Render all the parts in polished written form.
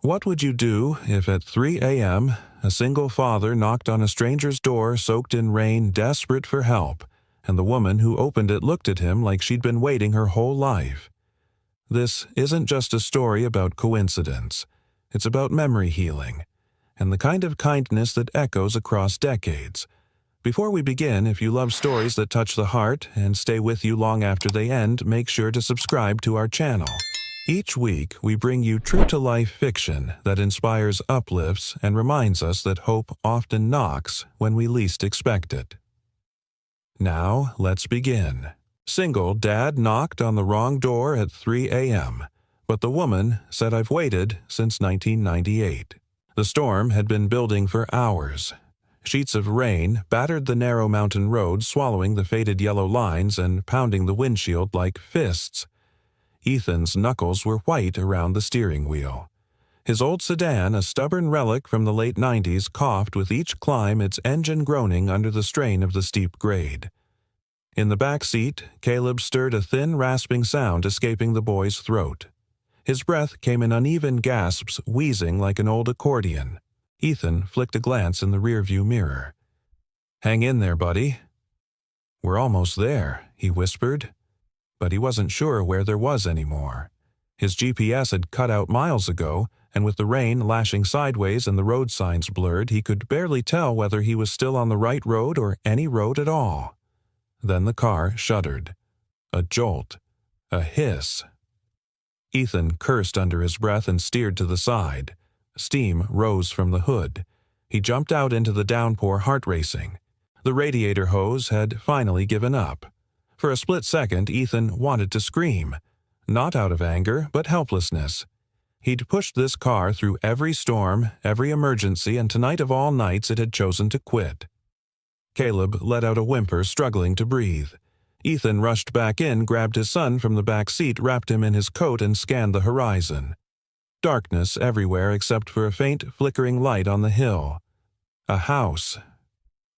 What would you do if at 3 a.m. a single father knocked on a stranger's door soaked in rain, desperate for help, and the woman who opened it looked at him like she'd been waiting her whole life? This isn't just a story about coincidence. It's about memory healing, and the kind of kindness that echoes across decades. Before we begin, if you love stories that touch the heart and stay with you long after they end, make sure to subscribe to our channel. Each week, we bring you true-to-life fiction that inspires, uplifts, and reminds us that hope often knocks when we least expect it. Now, let's begin. Single dad knocked on the wrong door at 3 a.m., but the woman said, "I've waited since 1998. The storm had been building for hours. Sheets of rain battered the narrow mountain road, swallowing the faded yellow lines and pounding the windshield like fists. Ethan's knuckles were white around the steering wheel. His old sedan, a stubborn relic from the late 90s, coughed with each climb, its engine groaning under the strain of the steep grade. In the back seat, Caleb stirred a thin, rasping sound escaping the boy's throat. His breath came in uneven gasps, wheezing like an old accordion. Ethan flicked a glance in the rearview mirror. "Hang in there, buddy." "We're almost there," he whispered. But he wasn't sure where there was any more. His GPS had cut out miles ago, and with the rain lashing sideways and the road signs blurred, he could barely tell whether he was still on the right road or any road at all. Then the car shuddered. A jolt. A hiss. Ethan cursed under his breath and steered to the side. Steam rose from the hood. He jumped out into the downpour, heart racing. The radiator hose had finally given up. For a split second, Ethan wanted to scream. Not out of anger, but helplessness. He'd pushed this car through every storm, every emergency, and tonight of all nights it had chosen to quit. Caleb let out a whimper, struggling to breathe. Ethan rushed back in, grabbed his son from the back seat, wrapped him in his coat, and scanned the horizon. Darkness everywhere except for a faint, flickering light on the hill. A house.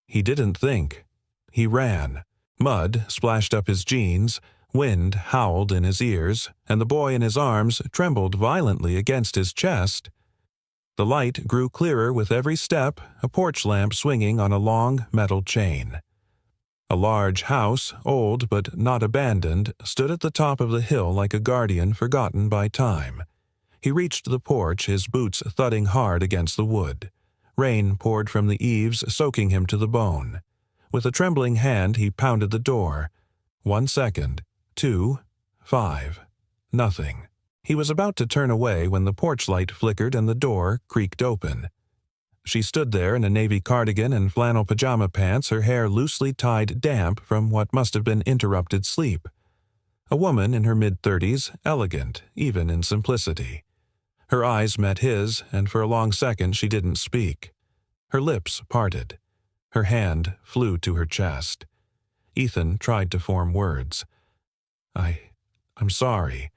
He didn't think. He ran. Mud splashed up his jeans, wind howled in his ears, and the boy in his arms trembled violently against his chest. The light grew clearer with every step, a porch lamp swinging on a long metal chain. A large house, old but not abandoned, stood at the top of the hill like a guardian forgotten by time. He reached the porch, his boots thudding hard against the wood. Rain poured from the eaves, soaking him to the bone. With a trembling hand, he pounded the door. 1 second, 2, 5, nothing. He was about to turn away when the porch light flickered and the door creaked open. She stood there in a navy cardigan and flannel pajama pants, her hair loosely tied damp from what must have been interrupted sleep. A woman in her mid-30s, elegant, even in simplicity. Her eyes met his, and for a long second she didn't speak. Her lips parted. Her hand flew to her chest. Ethan tried to form words. I'm sorry.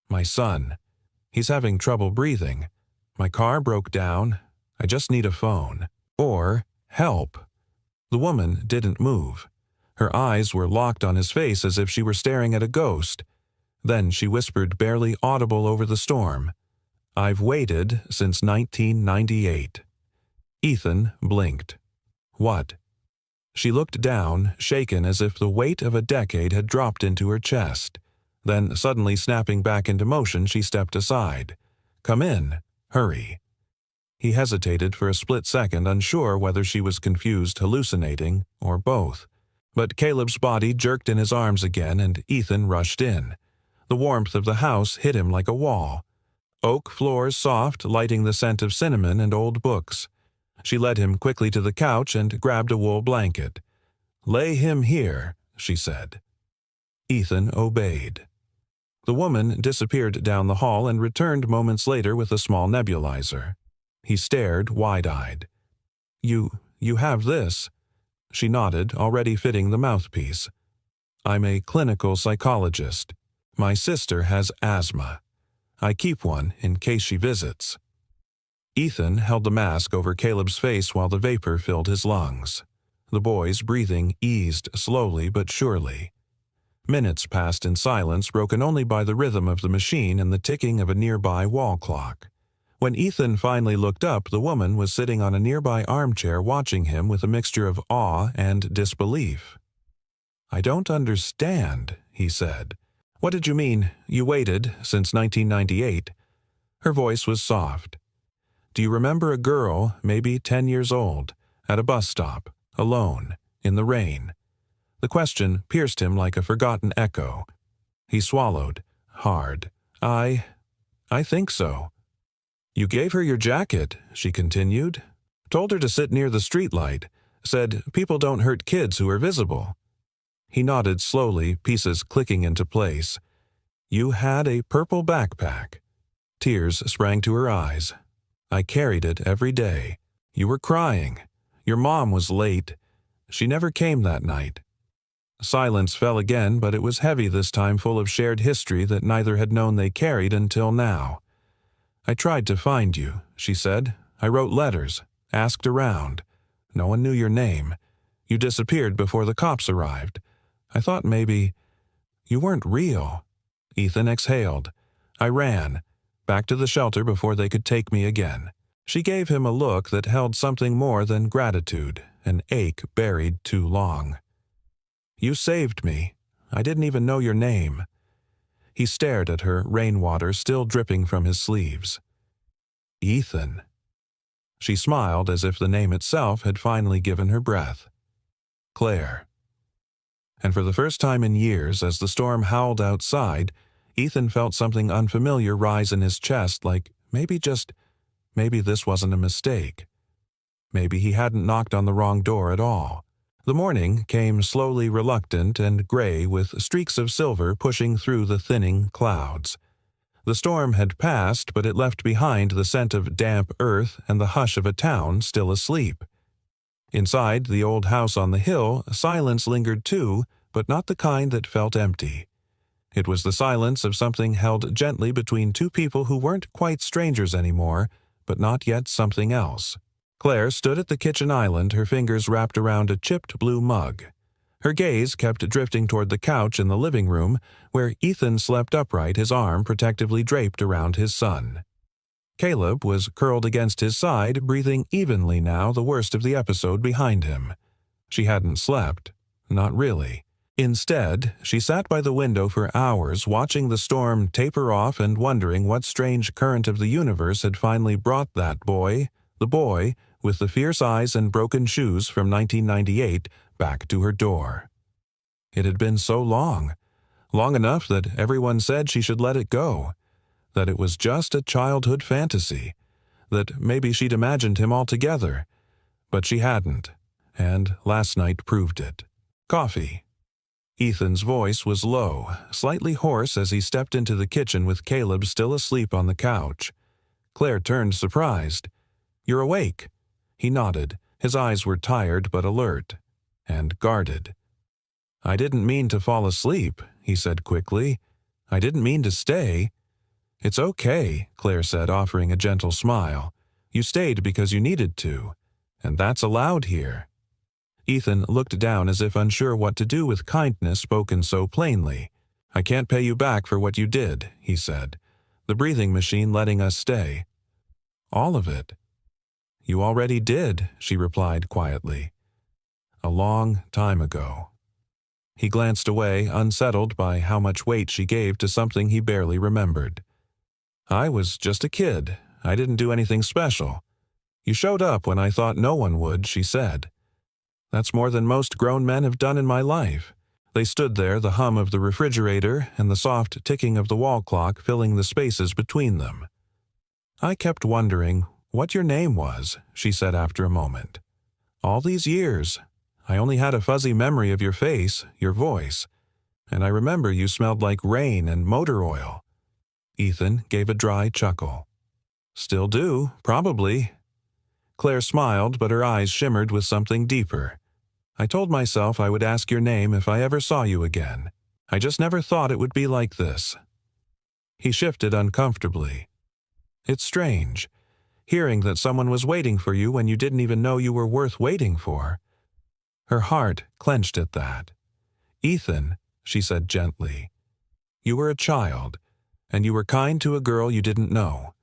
My son. He's having trouble breathing. My car broke down. I just need a phone. Or help." The woman didn't move. Her eyes were locked on his face as if she were staring at a ghost. Then she whispered, barely audible over the storm, "I've waited since 1998. Ethan blinked. "What?" She looked down, shaken as if the weight of a decade had dropped into her chest. Then, suddenly snapping back into motion, she stepped aside. "Come in. Hurry." He hesitated for a split second, unsure whether she was confused, hallucinating, or both. But Caleb's body jerked in his arms again, and Ethan rushed in. The warmth of the house hit him like a wall. Oak floors soft, lighting the scent of cinnamon and old books. She led him quickly to the couch and grabbed a wool blanket. "Lay him here," she said. Ethan obeyed. The woman disappeared down the hall and returned moments later with a small nebulizer. He stared, wide-eyed. You have this?" She nodded, already fitting the mouthpiece. "I'm a clinical psychologist. My sister has asthma. I keep one in case she visits." Ethan held the mask over Caleb's face while the vapor filled his lungs. The boy's breathing eased slowly but surely. Minutes passed in silence, broken only by the rhythm of the machine and the ticking of a nearby wall clock. When Ethan finally looked up, the woman was sitting on a nearby armchair watching him with a mixture of awe and disbelief. "I don't understand," he said. "What did you mean, you waited since 1998? Her voice was soft. "Do you remember a girl, maybe 10 years old, at a bus stop, alone, in the rain?" The question pierced him like a forgotten echo. He swallowed, hard. I think so." "You gave her your jacket," she continued. "Told her to sit near the streetlight. Said people don't hurt kids who are visible." He nodded slowly, pieces clicking into place. "You had a purple backpack." Tears sprang to her eyes. "I carried it every day. You were crying. Your mom was late. She never came that night." Silence fell again, but it was heavy this time, full of shared history that neither had known they carried until now. "I tried to find you," she said. "I wrote letters, asked around. No one knew your name. You disappeared before the cops arrived. I thought maybe you weren't real." Ethan exhaled. "I ran, back to the shelter before they could take me again." She gave him a look that held something more than gratitude, an ache buried too long. "You saved me. I didn't even know your name." He stared at her, rainwater still dripping from his sleeves. "Ethan." She smiled as if the name itself had finally given her breath. "Claire." And for the first time in years, as the storm howled outside, Ethan felt something unfamiliar rise in his chest, like maybe this wasn't a mistake. Maybe he hadn't knocked on the wrong door at all. The morning came slowly reluctant and gray, with streaks of silver pushing through the thinning clouds. The storm had passed, but it left behind the scent of damp earth and the hush of a town still asleep. Inside the old house on the hill, silence lingered too, but not the kind that felt empty. It was the silence of something held gently between two people who weren't quite strangers anymore, but not yet something else. Claire stood at the kitchen island, her fingers wrapped around a chipped blue mug. Her gaze kept drifting toward the couch in the living room, where Ethan slept upright, his arm protectively draped around his son. Caleb was curled against his side, breathing evenly now, the worst of the episode behind him. She hadn't slept. Not really. Instead, she sat by the window for hours, watching the storm taper off and wondering what strange current of the universe had finally brought that boy, the boy with the fierce eyes and broken shoes from 1998, back to her door. It had been so long enough that everyone said she should let it go, that it was just a childhood fantasy, that maybe she'd imagined him altogether, but she hadn't, and last night proved it. "Coffee." Ethan's voice was low, slightly hoarse as he stepped into the kitchen with Caleb still asleep on the couch. Claire turned surprised. "You're awake." He nodded. His eyes were tired but alert, and guarded. "I didn't mean to fall asleep," he said quickly. "I didn't mean to stay." "It's okay," Claire said, offering a gentle smile. "You stayed because you needed to, and that's allowed here." Ethan looked down as if unsure what to do with kindness spoken so plainly. "I can't pay you back for what you did," he said. "The breathing machine letting us stay." "All of it." "You already did," she replied quietly. "A long time ago." He glanced away, unsettled by how much weight she gave to something he barely remembered. "I was just a kid. I didn't do anything special. You showed up when I thought no one would," she said. "That's more than most grown men have done in my life." They stood there, the hum of the refrigerator and the soft ticking of the wall clock filling the spaces between them. "I kept wondering what your name was," she said after a moment. "All these years, I only had a fuzzy memory of your face, your voice, and I remember you smelled like rain and motor oil." Ethan gave a dry chuckle. "Still do, probably." Claire smiled, but her eyes shimmered with something deeper. "I told myself I would ask your name if I ever saw you again. I just never thought it would be like this." He shifted uncomfortably. "It's strange, hearing that someone was waiting for you when you didn't even know you were worth waiting for." Her heart clenched at that. "Ethan," she said gently, "you were a child, and you were kind to a girl you didn't know.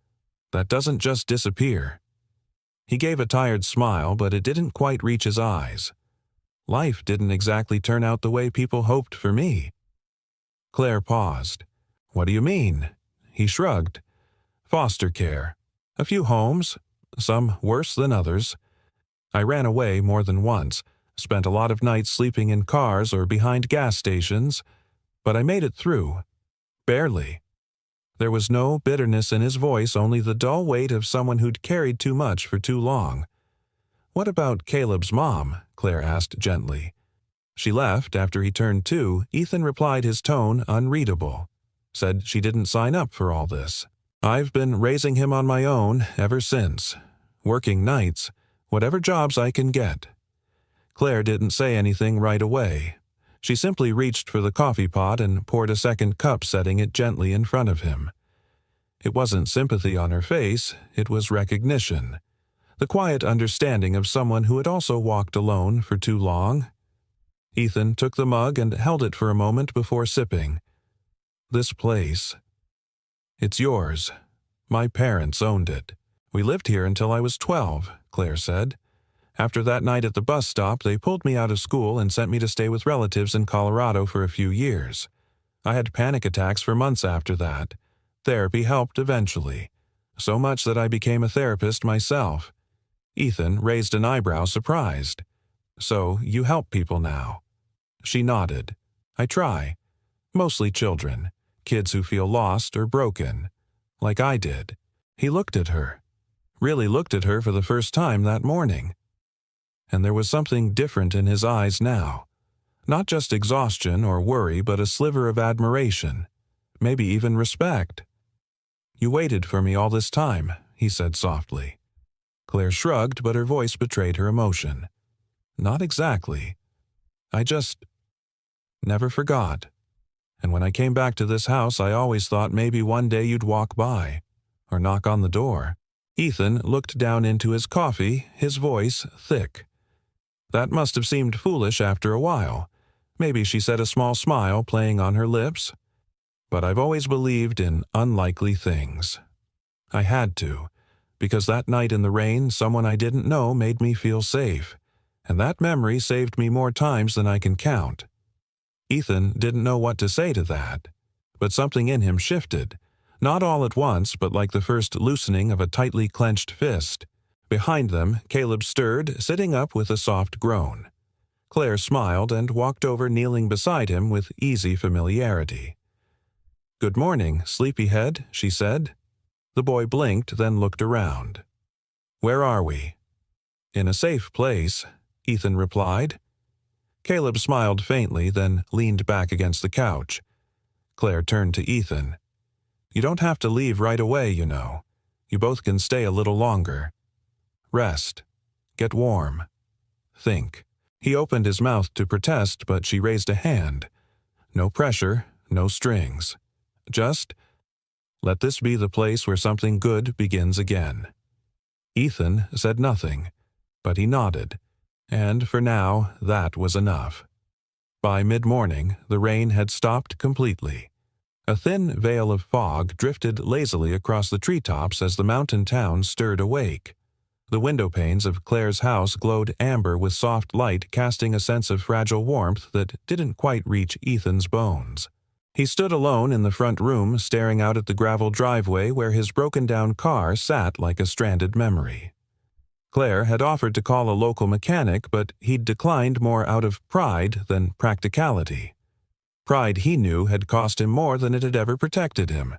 That doesn't just disappear." He gave a tired smile, but it didn't quite reach his eyes. Life didn't exactly turn out the way people hoped for me. Claire paused. "What do you mean?" He shrugged. "Foster care. A few homes, some worse than others. I ran away more than once, spent a lot of nights sleeping in cars or behind gas stations, but I made it through. Barely." There was no bitterness in his voice, only the dull weight of someone who'd carried too much for too long. "What about Caleb's mom?" Claire asked gently. She left after he turned 2. Ethan replied, his tone unreadable. Said she didn't sign up for all this. "I've been raising him on my own ever since. Working nights, whatever jobs I can get." Claire didn't say anything right away. She simply reached for the coffee pot and poured a second cup, setting it gently in front of him. It wasn't sympathy on her face, it was recognition. The quiet understanding of someone who had also walked alone for too long. Ethan took the mug and held it for a moment before sipping. "This place. It's yours. My parents owned it. We lived here until I was 12, Claire said. After that night at the bus stop, they pulled me out of school and sent me to stay with relatives in Colorado for a few years. I had panic attacks for months after that. Therapy helped eventually. So much that I became a therapist myself." Ethan raised an eyebrow, surprised. "So you help people now?" She nodded. "I try. Mostly children. Kids who feel lost or broken. Like I did." He looked at her. Really looked at her for the first time that morning. And there was something different in his eyes now. Not just exhaustion or worry, but a sliver of admiration. Maybe even respect. "You waited for me all this time," he said softly. Claire shrugged, but her voice betrayed her emotion. "Not exactly. I just never forgot. And when I came back to this house, I always thought maybe one day you'd walk by, or knock on the door." Ethan looked down into his coffee, his voice thick. That must have seemed foolish after a while. Maybe she said, a small smile playing on her lips. "But I've always believed in unlikely things. I had to, because that night in the rain, someone I didn't know made me feel safe, and that memory saved me more times than I can count." Ethan didn't know what to say to that, but something in him shifted, not all at once, but like the first loosening of a tightly clenched fist. Behind them, Caleb stirred, sitting up with a soft groan. Claire smiled and walked over, kneeling beside him with easy familiarity. "Good morning, sleepyhead," she said. The boy blinked, then looked around. "Where are we?" "In a safe place," Ethan replied. Caleb smiled faintly, then leaned back against the couch. Claire turned to Ethan. "You don't have to leave right away, you know. You both can stay a little longer. Rest. Get warm. Think." He opened his mouth to protest, but she raised a hand. "No pressure, no strings. Just let this be the place where something good begins again." Ethan said nothing, but he nodded, and for now that was enough. By mid-morning, the rain had stopped completely. A thin veil of fog drifted lazily across the treetops as the mountain town stirred awake. The window panes of Claire's house glowed amber with soft light, casting a sense of fragile warmth that didn't quite reach Ethan's bones. He stood alone in the front room, staring out at the gravel driveway where his broken-down car sat like a stranded memory. Claire had offered to call a local mechanic, but he'd declined more out of pride than practicality. Pride, he knew, had cost him more than it had ever protected him.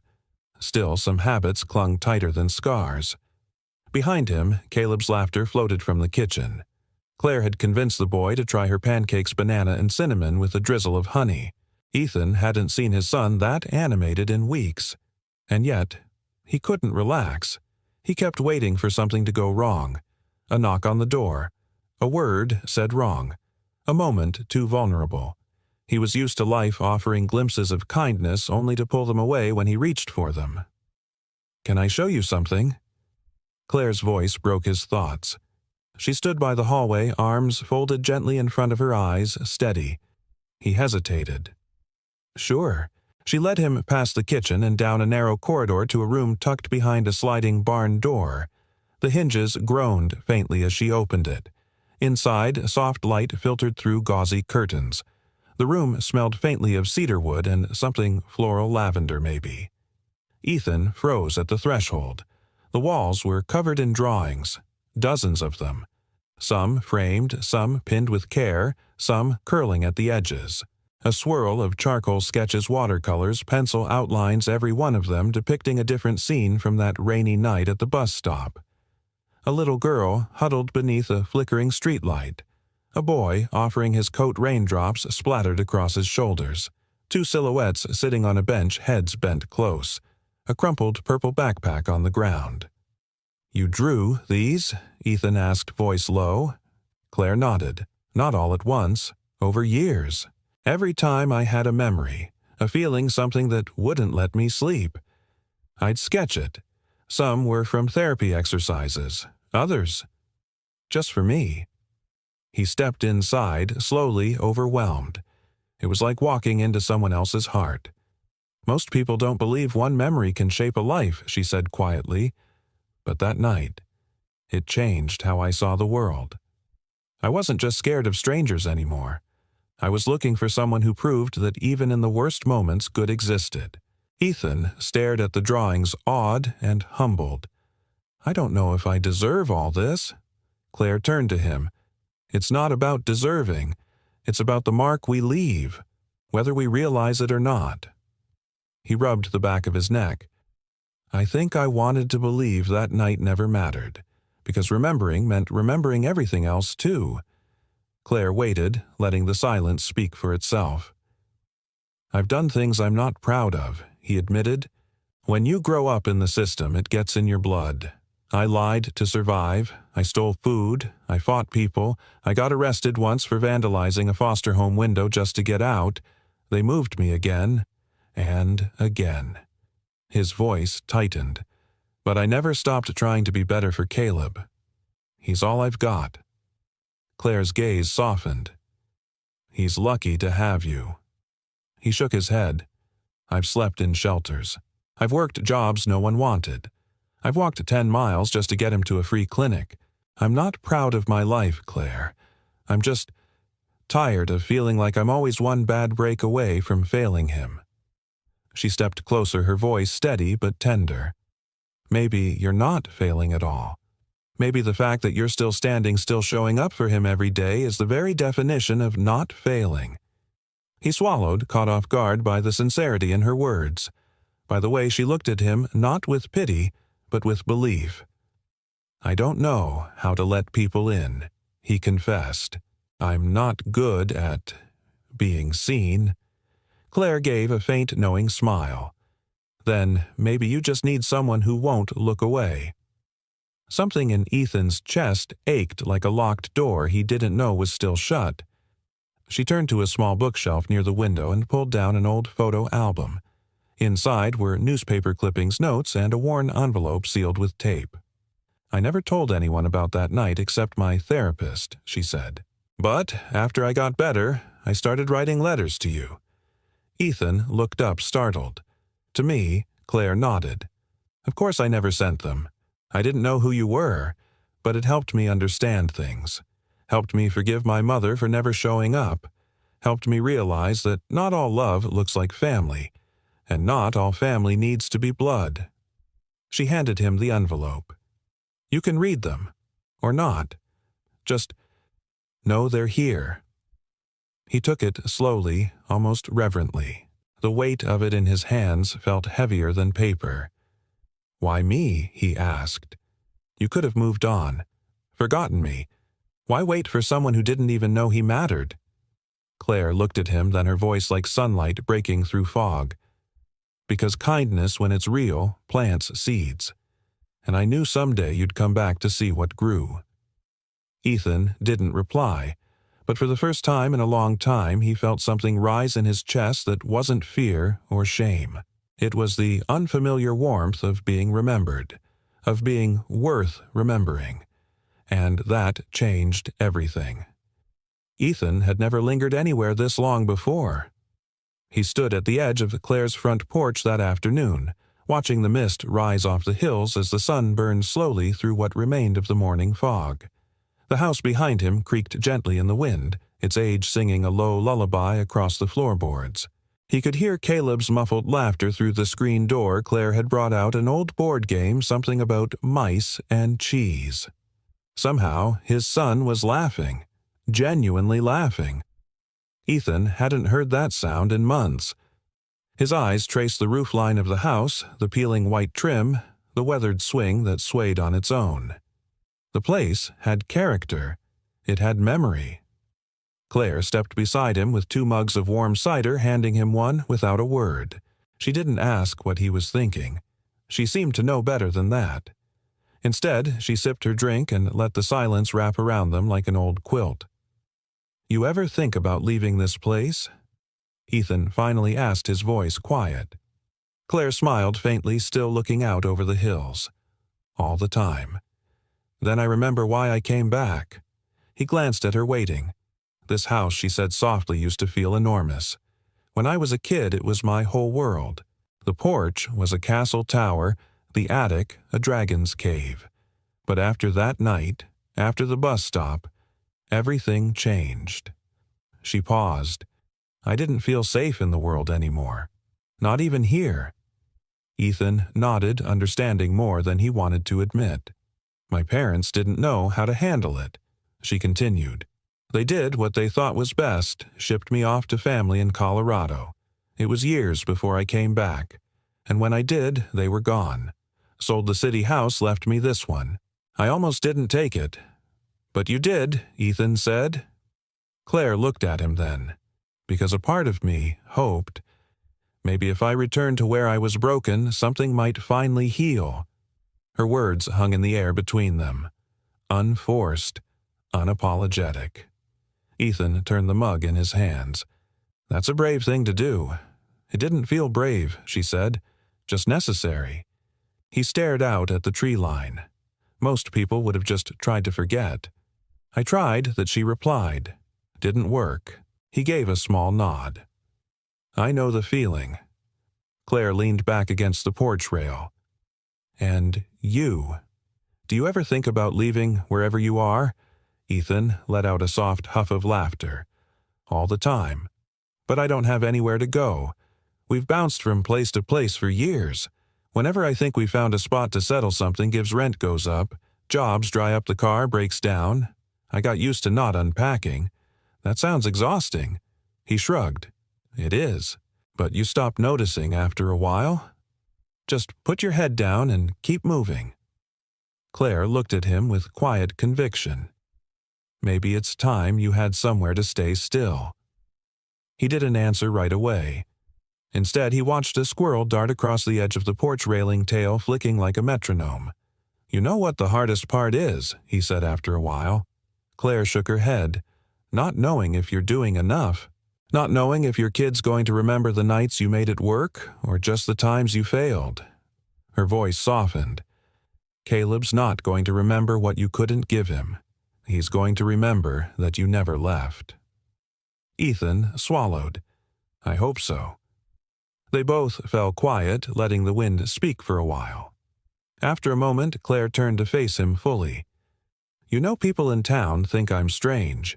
Still, some habits clung tighter than scars. Behind him, Caleb's laughter floated from the kitchen. Claire had convinced the boy to try her pancakes banana and cinnamon with a drizzle of honey. Ethan hadn't seen his son that animated in weeks. And yet, he couldn't relax. He kept waiting for something to go wrong. A knock on the door. A word said wrong. A moment too vulnerable. He was used to life offering glimpses of kindness only to pull them away when he reached for them. "Can I show you something?" Claire's voice broke his thoughts. She stood by the hallway, arms folded gently in front of her eyes, steady. He hesitated. "Sure. She led him past the kitchen and down a narrow corridor to a room tucked behind a sliding barn door. The hinges groaned faintly as she opened it. Inside, a soft light filtered through gauzy curtains. The room smelled faintly of cedarwood and something floral lavender, maybe. Ethan froze at the threshold. The walls were covered in drawings, dozens of them. Some framed, some pinned with care, some curling at the edges. A swirl of charcoal sketches, watercolors, pencil outlines, every one of them depicting a different scene from that rainy night at the bus stop. A little girl huddled beneath a flickering streetlight. A boy offering his coat, raindrops splattered across his shoulders. Two silhouettes sitting on a bench, heads bent close. A crumpled purple backpack on the ground. "You drew these?" Ethan asked, voice low. Claire nodded. "Not all at once. Over years. Every time I had a memory, a feeling, something that wouldn't let me sleep. I'd sketch it. Some were from therapy exercises, others just for me." He stepped inside, slowly, overwhelmed. It was like walking into someone else's heart. "Most people don't believe one memory can shape a life," she said quietly. "But that night, it changed how I saw the world. I wasn't just scared of strangers anymore. I was looking for someone who proved that even in the worst moments good existed." Ethan stared at the drawings, awed and humbled. "I don't know if I deserve all this." Claire turned to him. "It's not about deserving. It's about the mark we leave, whether we realize it or not." He rubbed the back of his neck. "I think I wanted to believe that night never mattered, because remembering meant remembering everything else too." Claire waited, letting the silence speak for itself. "I've done things I'm not proud of," he admitted. "When you grow up in the system, it gets in your blood. I lied to survive. I stole food. I fought people. I got arrested once for vandalizing a foster home window just to get out. They moved me again and again." His voice tightened. "But I never stopped trying to be better for Caleb. He's all I've got." Claire's gaze softened. "He's lucky to have you." He shook his head. "I've slept in shelters. I've worked jobs no one wanted. I've walked 10 miles just to get him to a free clinic. I'm not proud of my life, Claire. I'm just tired of feeling like I'm always one bad break away from failing him." She stepped closer, her voice steady but tender. "Maybe you're not failing at all. Maybe the fact that you're still standing, still showing up for him every day is the very definition of not failing." He swallowed, caught off guard by the sincerity in her words, by the way she looked at him, not with pity, but with belief. "I don't know how to let people in," he confessed. "I'm not good at being seen." Claire gave a faint, knowing smile. "Then maybe you just need someone who won't look away." Something in Ethan's chest ached like a locked door he didn't know was still shut. She turned to a small bookshelf near the window and pulled down an old photo album. Inside were newspaper clippings, notes, and a worn envelope sealed with tape. "I never told anyone about that night except my therapist," she said. "But after I got better, I started writing letters to you." Ethan looked up, startled. To me, Claire nodded. "Of course I never sent them. I didn't know who you were, but it helped me understand things. Helped me forgive my mother for never showing up. Helped me realize that not all love looks like family, and not all family needs to be blood." She handed him the envelope. "You can read them, or not. Just know they're here." He took it slowly, almost reverently. The weight of it in his hands felt heavier than paper. "Why me?" he asked. "You could have moved on. Forgotten me. Why wait for someone who didn't even know he mattered?" Claire looked at him, then her voice like sunlight breaking through fog. "Because kindness, when it's real, plants seeds. And I knew someday you'd come back to see what grew." Ethan didn't reply, but for the first time in a long time he felt something rise in his chest that wasn't fear or shame. It was the unfamiliar warmth of being remembered, of being worth remembering. And that changed everything. Ethan had never lingered anywhere this long before. He stood at the edge of Claire's front porch that afternoon, watching the mist rise off the hills as the sun burned slowly through what remained of the morning fog. The house behind him creaked gently in the wind, its age singing a low lullaby across the floorboards. He could hear Caleb's muffled laughter through the screen door. Claire had brought out an old board game, something about mice and cheese. Somehow, his son was laughing, genuinely laughing. Ethan hadn't heard that sound in months. His eyes traced the roofline of the house, the peeling white trim, the weathered swing that swayed on its own. The place had character. It had memory. Claire stepped beside him with 2 mugs of warm cider, handing him one without a word. She didn't ask what he was thinking. She seemed to know better than that. Instead, she sipped her drink and let the silence wrap around them like an old quilt. "You ever think about leaving this place?" Ethan finally asked, his voice quiet. Claire smiled faintly, still looking out over the hills. "All the time. Then I remember why I came back." He glanced at her, waiting. "This house," she said softly, "used to feel enormous. When I was a kid, it was my whole world. The porch was a castle tower, the attic a dragon's cave. But after that night, after the bus stop, everything changed." She paused. "I didn't feel safe in the world anymore. Not even here." Ethan nodded, understanding more than he wanted to admit. "My parents didn't know how to handle it," she continued. "They did what they thought was best, shipped me off to family in Colorado. It was years before I came back. And when I did, they were gone. Sold the city house, left me this one. I almost didn't take it." "But you did," Ethan said. Claire looked at him then. "Because a part of me hoped. Maybe if I returned to where I was broken, something might finally heal." Her words hung in the air between them. Unforced, unapologetic. Ethan turned the mug in his hands. "That's a brave thing to do." "It didn't feel brave," she said. "Just necessary." He stared out at the tree line. Most people would have just tried to forget. "I tried," that she replied. "Didn't work." He gave a small nod. "I know the feeling." Claire leaned back against the porch rail. "And you? Do you ever think about leaving wherever you are?" Ethan let out a soft huff of laughter. "All the time. But I don't have anywhere to go. We've bounced from place to place for years. Whenever I think we found a spot to settle, something gives, rent goes up, jobs dry up, the car breaks down. I got used to not unpacking. That sounds exhausting." He shrugged. "It is. But you stop noticing after a while. Just put your head down and keep moving." Claire looked at him with quiet conviction. "Maybe it's time you had somewhere to stay still." He didn't answer right away. Instead, he watched a squirrel dart across the edge of the porch railing, tail flicking like a metronome. "You know what the hardest part is," he said after a while. Claire shook her head. "Not knowing if you're doing enough. Not knowing if your kid's going to remember the nights you made it work or just the times you failed." Her voice softened. "Caleb's not going to remember what you couldn't give him. He's going to remember that you never left." Ethan swallowed. "I hope so." They both fell quiet, letting the wind speak for a while. After a moment, Claire turned to face him fully. "You know, people in town think I'm strange."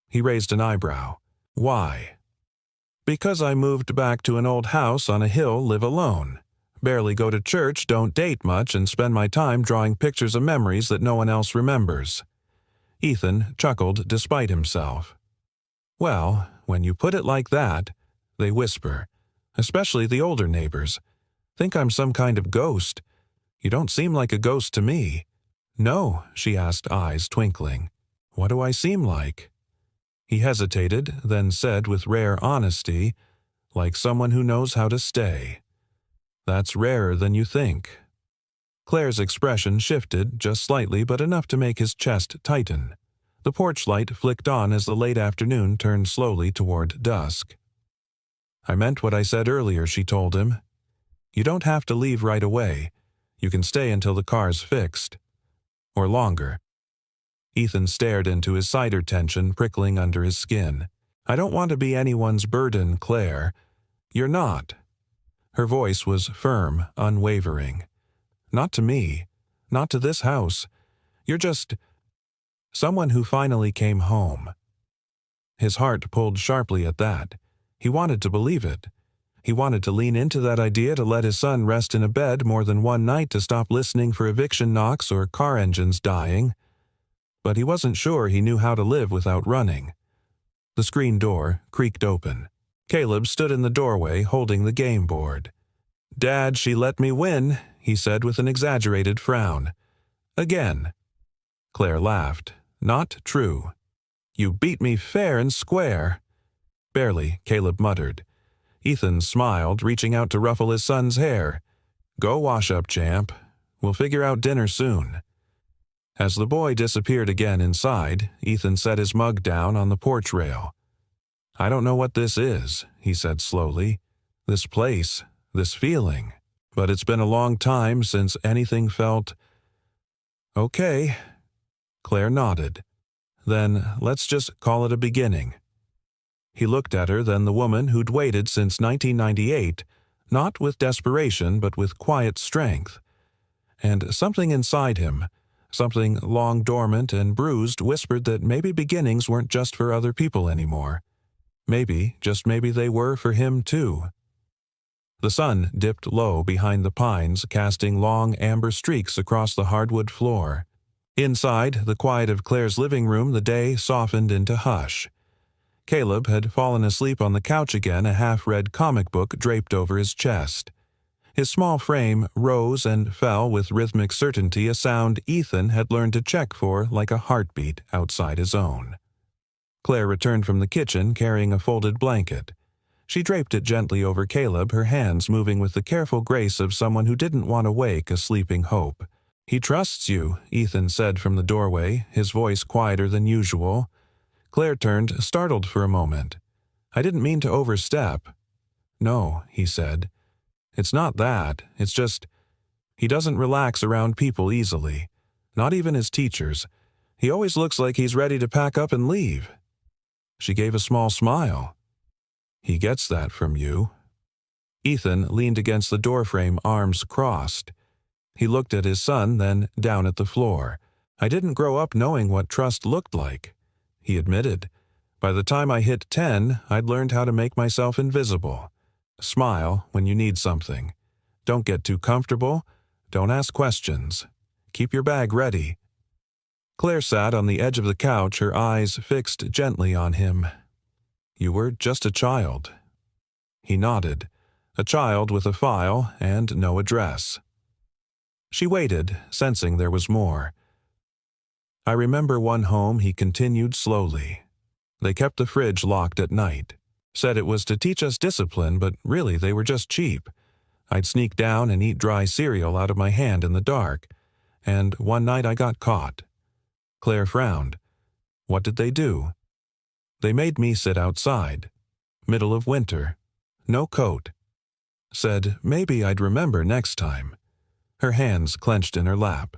He raised an eyebrow. "Why?" "Because I moved back to an old house on a hill, live alone. Barely go to church, don't date much, and spend my time drawing pictures of memories that no one else remembers." Ethan chuckled despite himself. "Well, when you put it like that," they whisper, "especially the older neighbors, think I'm some kind of ghost. You don't seem like a ghost to me." "No," she asked, eyes twinkling. "What do I seem like?" He hesitated, then said with rare honesty, "Like someone who knows how to stay." "That's rarer than you think." Claire's expression shifted, just slightly, but enough to make his chest tighten. The porch light flicked on as the late afternoon turned slowly toward dusk. "I meant what I said earlier," she told him. "You don't have to leave right away. You can stay until the car's fixed. Or longer." Ethan stared into his cider tension prickling under his skin. "I don't want to be anyone's burden, Claire. You're not." Her voice was firm, unwavering. "Not to me. Not to this house. You're just someone who finally came home." His heart pulled sharply at that. He wanted to believe it. He wanted to lean into that idea to let his son rest in a bed more than one night to stop listening for eviction knocks or car engines dying. But he wasn't sure he knew how to live without running. The screen door creaked open. Caleb stood in the doorway holding the game board. "Dad, she let me win," he said with an exaggerated frown. "Again." Claire laughed. "Not true." "You beat me fair and square." "Barely," Caleb muttered. Ethan smiled, reaching out to ruffle his son's hair. "Go wash up, champ. We'll figure out dinner soon." As the boy disappeared again inside, Ethan set his mug down on the porch rail. "I don't know what this is," he said slowly. "This place, this feeling. But it's been a long time since anything felt—" "Okay." Claire nodded. "Then let's just call it a beginning." He looked at her, then the woman who'd waited since 1998, not with desperation but with quiet strength. And something inside him, something long dormant and bruised, whispered that maybe beginnings weren't just for other people anymore. Maybe, just maybe they were for him too. The sun dipped low behind the pines, casting long amber streaks across the hardwood floor. Inside the quiet of Claire's living room, the day softened into hush. Caleb had fallen asleep on the couch again, a half-read comic book draped over his chest. His small frame rose and fell with rhythmic certainty, a sound Ethan had learned to check for like a heartbeat outside his own. Claire returned from the kitchen carrying a folded blanket. She draped it gently over Caleb, her hands moving with the careful grace of someone who didn't want to wake a sleeping hope. "He trusts you," Ethan said from the doorway, his voice quieter than usual. Claire turned, startled for a moment. "I didn't mean to overstep." "No," he said. "It's not that. It's just, he doesn't relax around people easily. Not even his teachers. He always looks like he's ready to pack up and leave." She gave a small smile. "He gets that from you." Ethan leaned against the doorframe, arms crossed. He looked at his son, then down at the floor. "I didn't grow up knowing what trust looked like," he admitted. "By the time I hit 10, I'd learned how to make myself invisible. Smile when you need something. Don't get too comfortable. Don't ask questions. Keep your bag ready." Claire sat on the edge of the couch, her eyes fixed gently on him. "You were just a child." He nodded. A child with a file and no address. She waited, sensing there was more. "I remember one home," he continued slowly. "They kept the fridge locked at night. Said it was to teach us discipline, but really they were just cheap. I'd sneak down and eat dry cereal out of my hand in the dark. And one night I got caught." Claire frowned. "What did they do?" "They made me sit outside. Middle of winter. No coat. Said maybe I'd remember next time." Her hands clenched in her lap.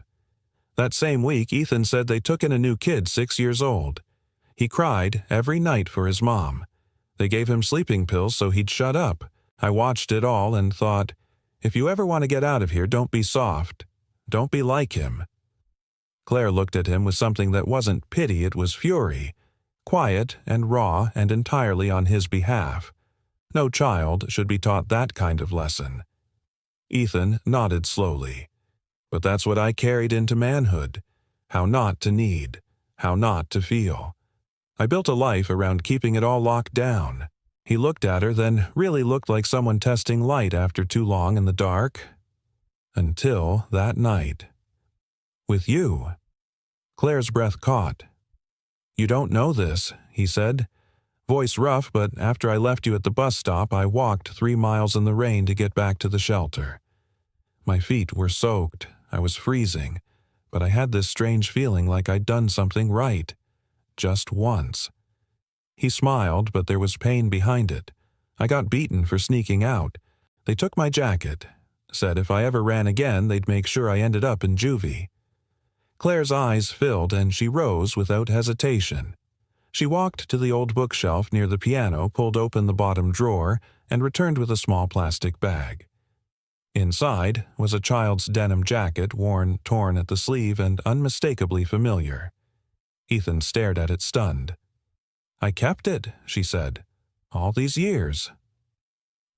That same week, Ethan said they took in a new kid 6 years old. He cried every night for his mom. They gave him sleeping pills so he'd shut up. I watched it all and thought, if you ever want to get out of here, don't be soft. Don't be like him. Claire looked at him with something that wasn't pity, it was fury. Quiet and raw and entirely on his behalf. No child should be taught that kind of lesson. Ethan nodded slowly. But that's what I carried into manhood. How not to need. How not to feel. I built a life around keeping it all locked down. He looked at her, then really looked like someone testing light after too long in the dark. Until that night. With you. Claire's breath caught. "You don't know this," he said. Voice rough, but after I left you at the bus stop, I walked 3 miles in the rain to get back to the shelter. My feet were soaked. I was freezing. But I had this strange feeling like I'd done something right. Just once. He smiled, but there was pain behind it. I got beaten for sneaking out. They took my jacket. Said if I ever ran again, they'd make sure I ended up in juvie. Claire's eyes filled and she rose without hesitation. She walked to the old bookshelf near the piano, pulled open the bottom drawer, and returned with a small plastic bag. Inside was a child's denim jacket, worn, torn at the sleeve, and unmistakably familiar. Ethan stared at it stunned. "I kept it," she said. "All these years."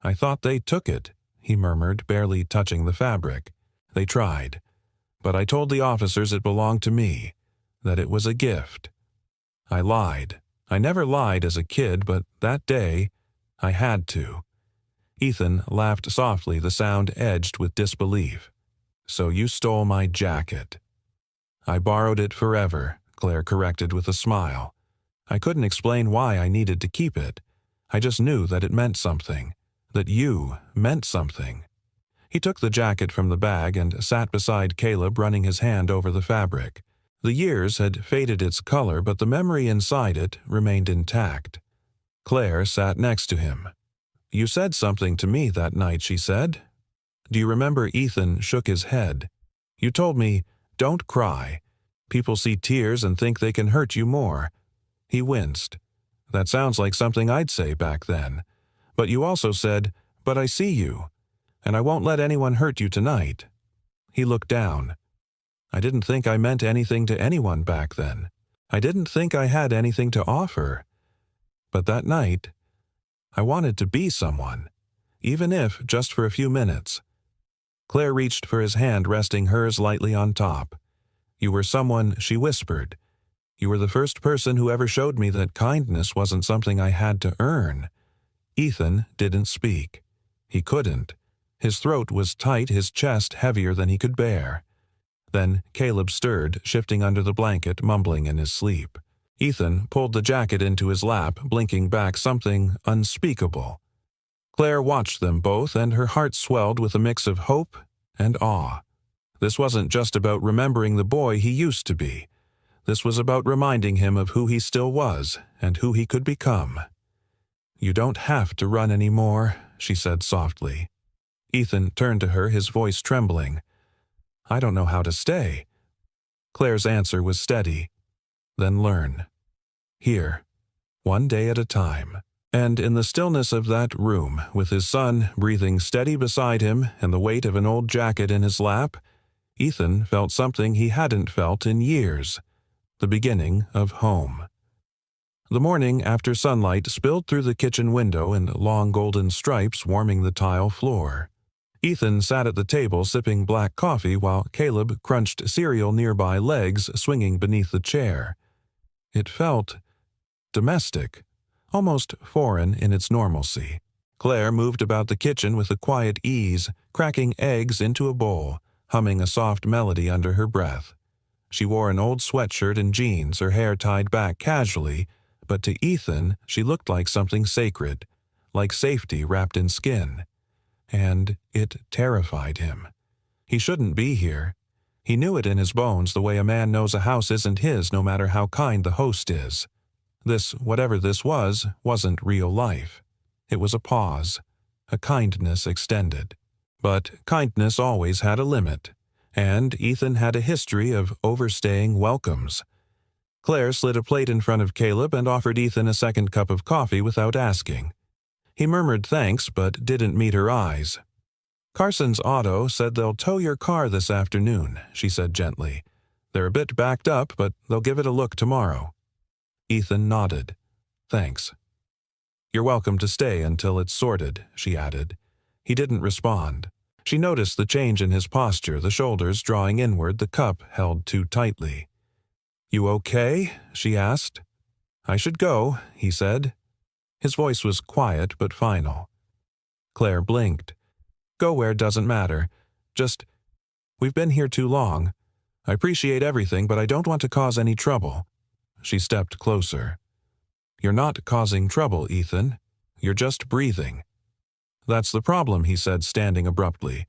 "I thought they took it," he murmured, barely touching the fabric. "They tried. But I told the officers it belonged to me, that it was a gift. I lied. I never lied as a kid, but that day, I had to." Ethan laughed softly, the sound edged with disbelief. "So you stole my jacket." "I borrowed it forever," Claire corrected with a smile. "I couldn't explain why I needed to keep it. I just knew that it meant something, that you meant something." He took the jacket from the bag and sat beside Caleb, running his hand over the fabric. The years had faded its color, but the memory inside it remained intact. Claire sat next to him. "You said something to me that night," she said. "Do you remember?" Ethan shook his head. "You told me, 'Don't cry. People see tears and think they can hurt you more.'" He winced. "That sounds like something I'd say back then. But you also said, 'But I see you, and I won't let anyone hurt you tonight.'" He looked down. "I didn't think I meant anything to anyone back then. I didn't think I had anything to offer. But that night, I wanted to be someone, even if just for a few minutes." Claire reached for his hand, resting hers lightly on top. "You were someone," she whispered. "You were the first person who ever showed me that kindness wasn't something I had to earn." Ethan didn't speak. He couldn't. His throat was tight, his chest heavier than he could bear. Then Caleb stirred, shifting under the blanket, mumbling in his sleep. Ethan pulled the jacket into his lap, blinking back something unspeakable. Claire watched them both, and her heart swelled with a mix of hope and awe. This wasn't just about remembering the boy he used to be. This was about reminding him of who he still was and who he could become. "You don't have to run anymore," she said softly. Ethan turned to her, his voice trembling. "I don't know how to stay." Claire's answer was steady. "Then learn. Here, one day at a time." And in the stillness of that room, with his son breathing steady beside him and the weight of an old jacket in his lap, Ethan felt something he hadn't felt in years. The beginning of home. The morning after sunlight spilled through the kitchen window in long golden stripes, warming the tile floor. Ethan sat at the table sipping black coffee while Caleb crunched cereal nearby, legs swinging beneath the chair. It felt domestic, almost foreign in its normalcy. Claire moved about the kitchen with a quiet ease, cracking eggs into a bowl, humming a soft melody under her breath. She wore an old sweatshirt and jeans, her hair tied back casually, but to Ethan she looked like something sacred, like safety wrapped in skin. And it terrified him. He shouldn't be here. He knew it in his bones, the way a man knows a house isn't his no matter how kind the host is. This, whatever this was, wasn't real life. It was a pause, a kindness extended. But kindness always had a limit, and Ethan had a history of overstaying welcomes. Claire slid a plate in front of Caleb and offered Ethan a second cup of coffee without asking. He murmured thanks, but didn't meet her eyes. "Carson's Auto said they'll tow your car this afternoon," she said gently. "They're a bit backed up, but they'll give it a look tomorrow." Ethan nodded. "Thanks." "You're welcome to stay until it's sorted," she added. He didn't respond. She noticed the change in his posture, the shoulders drawing inward, the cup held too tightly. "You okay?" she asked. "I should go," he said. His voice was quiet but final. Claire blinked. "Go where doesn't matter. Just, we've been here too long. I appreciate everything, but I don't want to cause any trouble." She stepped closer. "You're not causing trouble, Ethan. You're just breathing." "That's the problem," he said, standing abruptly.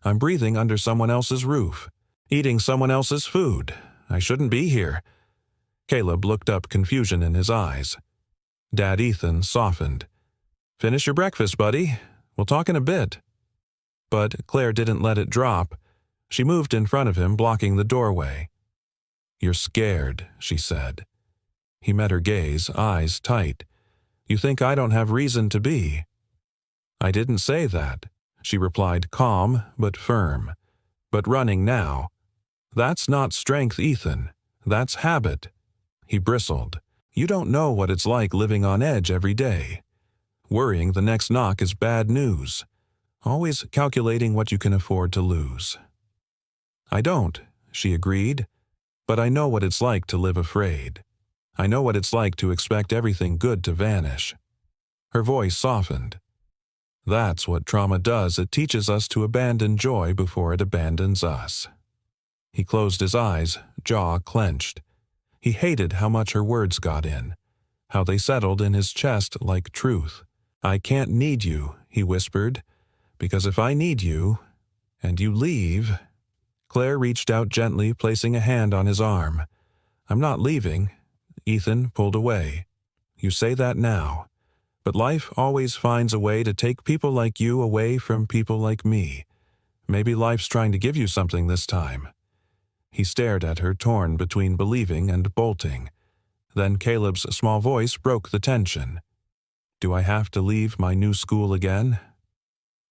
"I'm breathing under someone else's roof, eating someone else's food. I shouldn't be here." Caleb looked up, confusion in his eyes. Dad Ethan softened. "Finish your breakfast, buddy. We'll talk in a bit." But Claire didn't let it drop. She moved in front of him, blocking the doorway. "You're scared," she said. He met her gaze, eyes tight. "You think I don't have reason to be?" "I didn't say that," she replied, calm but firm. "But running now. That's not strength, Ethan. That's habit." He bristled. "You don't know what it's like living on edge every day. Worrying the next knock is bad news. Always calculating what you can afford to lose." "I don't," she agreed. "But I know what it's like to live afraid. I know what it's like to expect everything good to vanish." Her voice softened. "That's what trauma does. It teaches us to abandon joy before it abandons us." He closed his eyes, jaw clenched. He hated how much her words got in, how they settled in his chest like truth. "I can't need you," he whispered, "because if I need you, and you leave—" Claire reached out gently, placing a hand on his arm. "I'm not leaving." Ethan pulled away. "You say that now. But life always finds a way to take people like you away from people like me. Maybe life's trying to give you something this time." He stared at her, torn between believing and bolting. Then Caleb's small voice broke the tension. "Do I have to leave my new school again?"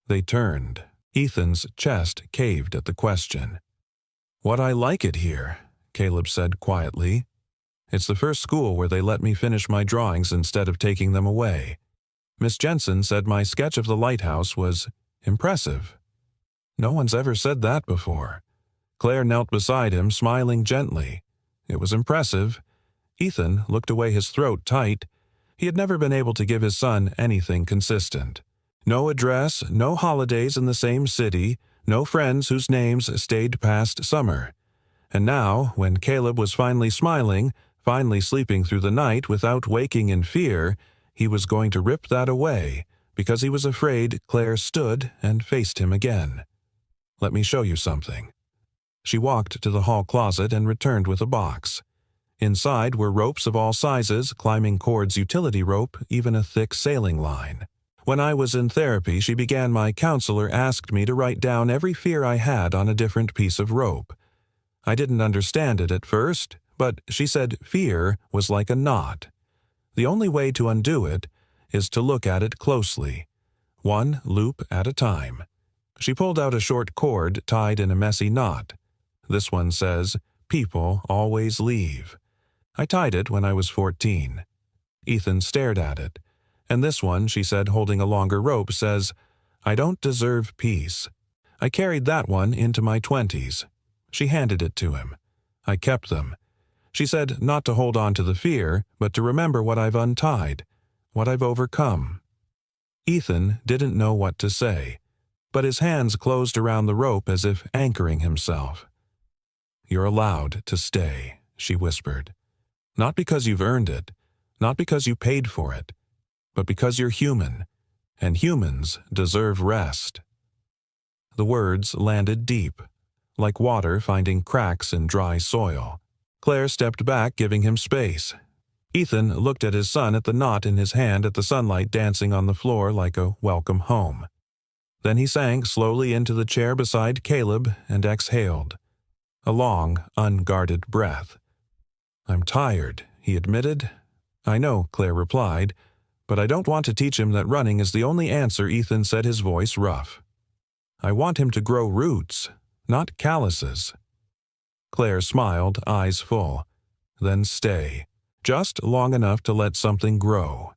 They turned. Ethan's chest caved at the question. "What I like it here," Caleb said quietly. "It's the first school where they let me finish my drawings instead of taking them away. Miss Jensen said my sketch of the lighthouse was impressive." "No one's ever said that before." Claire knelt beside him, smiling gently. "It was impressive." Ethan looked away, his throat tight. He had never been able to give his son anything consistent. No address, no holidays in the same city, no friends whose names stayed past summer. And now, when Caleb was finally smiling, finally sleeping through the night without waking in fear, he was going to rip that away, because he was afraid Claire stood and faced him again. "Let me show you something." She walked to the hall closet and returned with a box. Inside were ropes of all sizes, climbing cords, utility rope, even a thick sailing line. "When I was in therapy, she began, my counselor asked me to write down every fear I had on a different piece of rope. I didn't understand it at first, but she said fear was like a knot. The only way to undo it is to look at it closely, one loop at a time." She pulled out a short cord tied in a messy knot. "This one says, 'People always leave.' I tied it when I was 14. Ethan stared at it. "And this one," she said, holding a longer rope, says, 'I don't deserve peace.' I carried that one into my 20s. She handed it to him. I kept them. She said not to hold on to the fear, but to remember what I've untied, what I've overcome." Ethan didn't know what to say, but his hands closed around the rope as if anchoring himself. "You're allowed to stay," she whispered. "Not because you've earned it, not because you paid for it, but because you're human, and humans deserve rest." The words landed deep, like water finding cracks in dry soil. Claire stepped back, giving him space. Ethan looked at his son, at the knot in his hand, at the sunlight dancing on the floor like a welcome home. Then he sank slowly into the chair beside Caleb and exhaled. A long, unguarded breath. "I'm tired," he admitted. "I know," Claire replied, "but I don't want to teach him that running is the only answer." Ethan said, his voice rough. "I want him to grow roots, not calluses." Claire smiled, eyes full. "Then stay, just long enough to let something grow."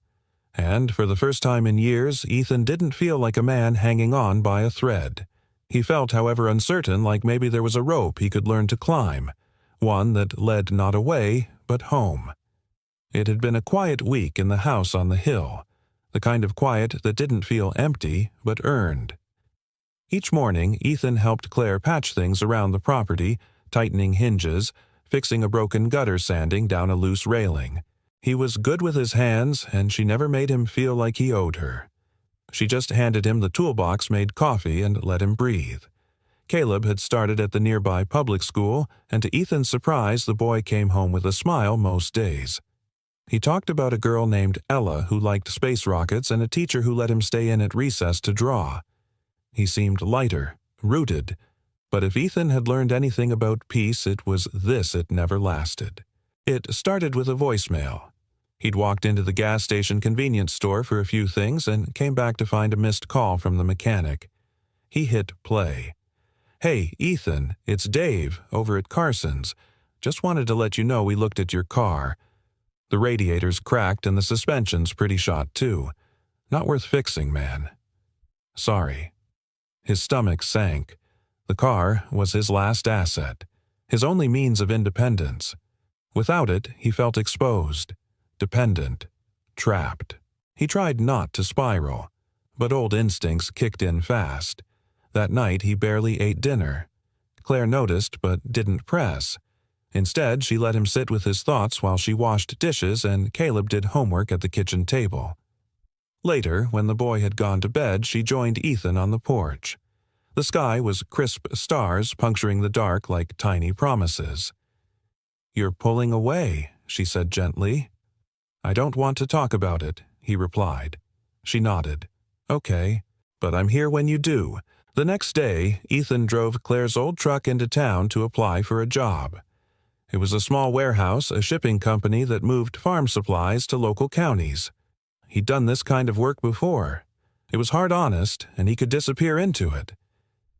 And for the first time in years, Ethan didn't feel like a man hanging on by a thread. He felt, however uncertain, like maybe there was a rope he could learn to climb, one that led not away, but home. It had been a quiet week in the house on the hill, the kind of quiet that didn't feel empty, but earned. Each morning, Ethan helped Claire patch things around the property, tightening hinges, fixing a broken gutter, sanding down a loose railing. He was good with his hands, and she never made him feel like he owed her. She just handed him the toolbox, made coffee, and let him breathe. Caleb had started at the nearby public school, and to Ethan's surprise, the boy came home with a smile most days. He talked about a girl named Ella who liked space rockets and a teacher who let him stay in at recess to draw. He seemed lighter, rooted, but if Ethan had learned anything about peace, it was this: it never lasted. It started with a voicemail. He'd walked into the gas station convenience store for a few things and came back to find a missed call from the mechanic. He hit play. "Hey, Ethan, it's Dave, over at Carson's. Just wanted to let you know we looked at your car. The radiator's cracked and the suspension's pretty shot too. Not worth fixing, man. Sorry." His stomach sank. The car was his last asset, his only means of independence. Without it, he felt exposed, dependent, trapped. He tried not to spiral, but old instincts kicked in fast. That night he barely ate dinner. Claire noticed but didn't press. Instead, she let him sit with his thoughts while she washed dishes and Caleb did homework at the kitchen table. Later, when the boy had gone to bed, she joined Ethan on the porch. The sky was crisp stars puncturing the dark like tiny promises. "You're pulling away," she said gently. "I don't want to talk about it," he replied. She nodded. "Okay, but I'm here when you do." The next day, Ethan drove Claire's old truck into town to apply for a job. It was a small warehouse, a shipping company that moved farm supplies to local counties. He'd done this kind of work before. It was hard honest, and he could disappear into it.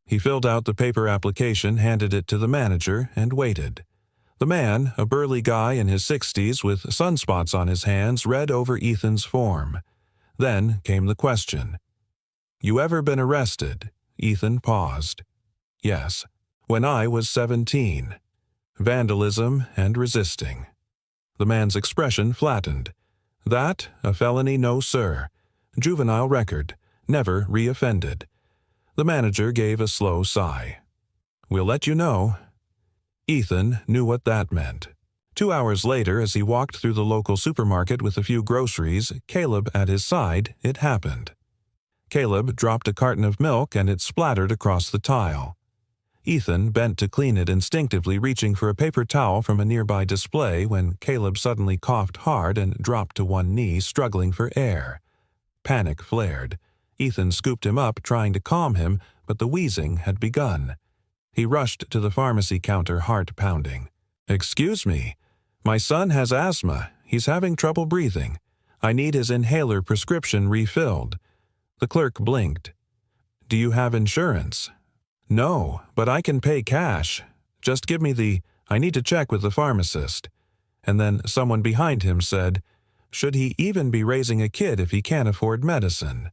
He filled out the paper application, handed it to the manager, and waited. The man, a burly guy in his 60s with sunspots on his hands, read over Ethan's form. Then came the question. "You ever been arrested?" Ethan paused. "Yes. When I was 17. Vandalism and resisting." The man's expression flattened. "That, a felony, no sir. Juvenile record. Never re-offended." The manager gave a slow sigh. "We'll let you know." Ethan knew what that meant. 2 hours later, as he walked through the local supermarket with a few groceries, Caleb at his side, it happened. Caleb dropped a carton of milk and it splattered across the tile. Ethan bent to clean it, instinctively reaching for a paper towel from a nearby display when Caleb suddenly coughed hard and dropped to one knee, struggling for air. Panic flared. Ethan scooped him up, trying to calm him, but the wheezing had begun. He rushed to the pharmacy counter, heart pounding. "Excuse me. My son has asthma. He's having trouble breathing. I need his inhaler prescription refilled." The clerk blinked. "Do you have insurance?" "No, but I can pay cash. Just give me I need to check with the pharmacist." And then someone behind him said, "Should he even be raising a kid if he can't afford medicine?"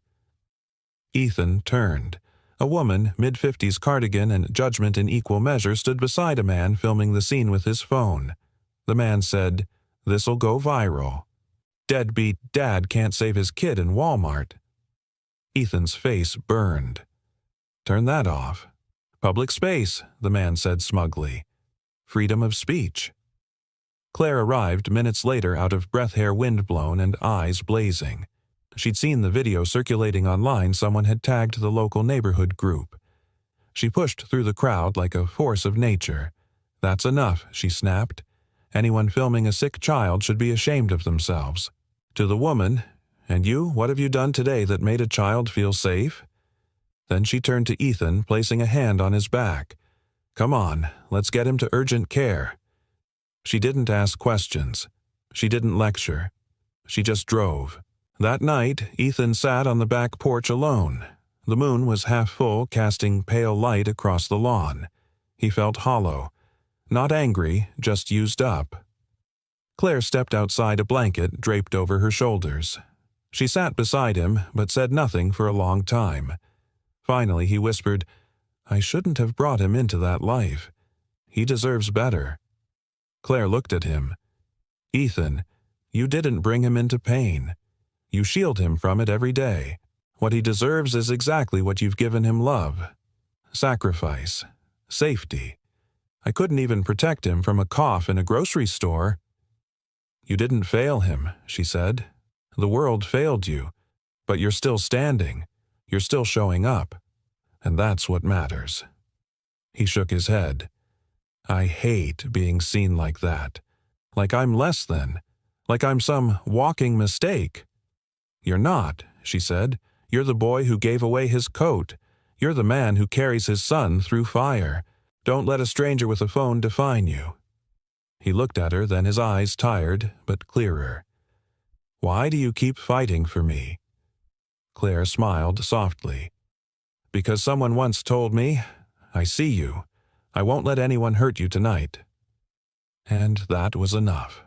Ethan turned. A woman, mid-50s cardigan and judgment in equal measure, stood beside a man filming the scene with his phone. The man said, "This'll go viral. Deadbeat dad can't save his kid in Walmart." Ethan's face burned. "Turn that off." "Public space," the man said smugly. "Freedom of speech." Claire arrived minutes later, out of breath, hair wind-blown and eyes blazing. She'd seen the video circulating online someone had tagged the local neighborhood group. She pushed through the crowd like a force of nature. "That's enough," she snapped. "Anyone filming a sick child should be ashamed of themselves." To the woman, "And you, what have you done today that made a child feel safe?" Then she turned to Ethan, placing a hand on his back. "Come on, let's get him to urgent care." She didn't ask questions. She didn't lecture. She just drove. That night, Ethan sat on the back porch alone. The moon was half full, casting pale light across the lawn. He felt hollow. Not angry, just used up. Claire stepped outside, a blanket draped over her shoulders. She sat beside him, but said nothing for a long time. Finally, he whispered, "I shouldn't have brought him into that life. He deserves better." Claire looked at him. "Ethan, you didn't bring him into pain. You shield him from it every day. What he deserves is exactly what you've given him: love, sacrifice, safety. I couldn't even protect him from a cough in a grocery store." "You didn't fail him," she said. "The world failed you, but you're still standing. You're still showing up. And that's what matters." He shook his head. "I hate being seen like that. Like I'm less than. Like I'm some walking mistake." "You're not," she said. "You're the boy who gave away his coat. You're the man who carries his son through fire. Don't let a stranger with a phone define you." He looked at her, then his eyes tired but clearer. "Why do you keep fighting for me?" Claire smiled softly. "Because someone once told me, 'I see you. I won't let anyone hurt you tonight.'" And that was enough.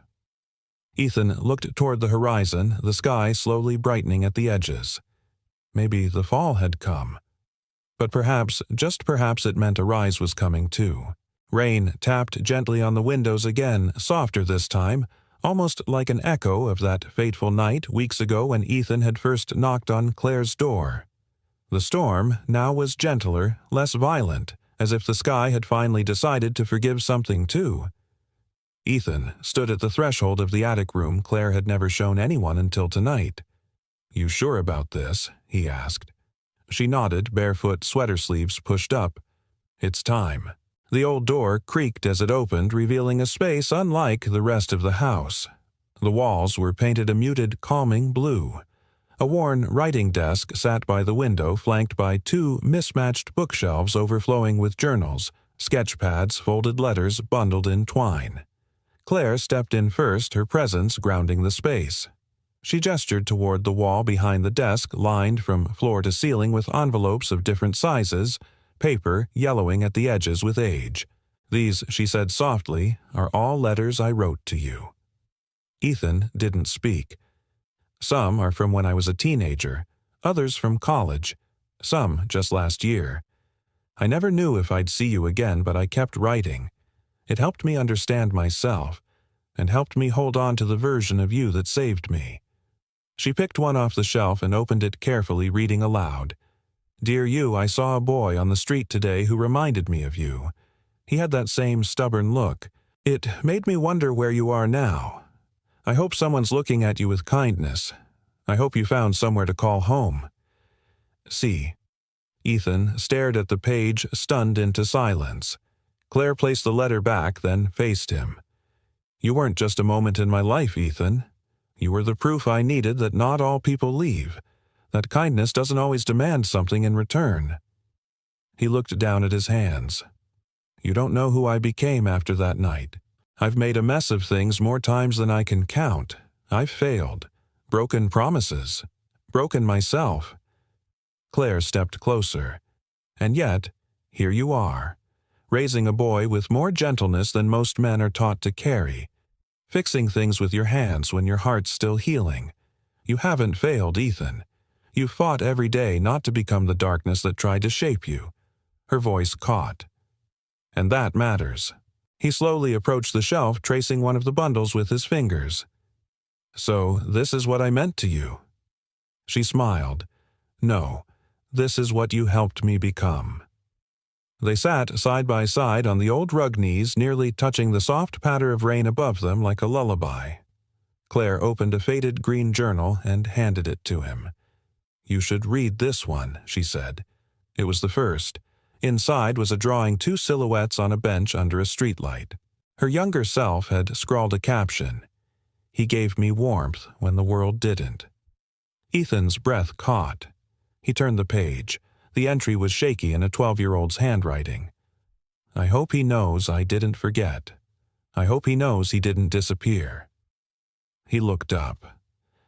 Ethan looked toward the horizon, the sky slowly brightening at the edges. Maybe the fall had come. But perhaps, just perhaps, it meant a rise was coming too. Rain tapped gently on the windows again, softer this time, almost like an echo of that fateful night weeks ago when Ethan had first knocked on Claire's door. The storm now was gentler, less violent, as if the sky had finally decided to forgive something too. Ethan stood at the threshold of the attic room Claire had never shown anyone until tonight. "You sure about this?" he asked. She nodded, barefoot, sweater sleeves pushed up. "It's time." The old door creaked as it opened, revealing a space unlike the rest of the house. The walls were painted a muted, calming blue. A worn writing desk sat by the window, flanked by two mismatched bookshelves overflowing with journals, sketch pads, folded letters bundled in twine. Claire stepped in first, her presence grounding the space. She gestured toward the wall behind the desk, lined from floor to ceiling with envelopes of different sizes, paper yellowing at the edges with age. "These," she said softly, "are all letters I wrote to you." Ethan didn't speak. "Some are from when I was a teenager, others from college, some just last year. I never knew if I'd see you again, but I kept writing. It helped me understand myself, and helped me hold on to the version of you that saved me." She picked one off the shelf and opened it carefully, reading aloud. "Dear you, I saw a boy on the street today who reminded me of you. He had that same stubborn look. It made me wonder where you are now. I hope someone's looking at you with kindness. I hope you found somewhere to call home. See." Ethan stared at the page, stunned into silence. Claire placed the letter back, then faced him. "You weren't just a moment in my life, Ethan. You were the proof I needed that not all people leave, that kindness doesn't always demand something in return." He looked down at his hands. "You don't know who I became after that night. I've made a mess of things more times than I can count. I've failed, broken promises, broken myself." Claire stepped closer. "And yet, here you are, raising a boy with more gentleness than most men are taught to carry, fixing things with your hands when your heart's still healing. You haven't failed, Ethan. You've fought every day not to become the darkness that tried to shape you." Her voice caught. "And that matters." He slowly approached the shelf, tracing one of the bundles with his fingers. "So, this is what I meant to you?" She smiled. "No, this is what you helped me become." They sat side by side on the old rug knees, nearly touching the soft patter of rain above them like a lullaby. Claire opened a faded green journal and handed it to him. "You should read this one," she said. It was the first. Inside was a drawing, two silhouettes on a bench under a streetlight. Her younger self had scrawled a caption. "He gave me warmth when the world didn't." Ethan's breath caught. He turned the page. The entry was shaky in a 12-year-old's handwriting. "I hope he knows I didn't forget. I hope he knows he didn't disappear." He looked up.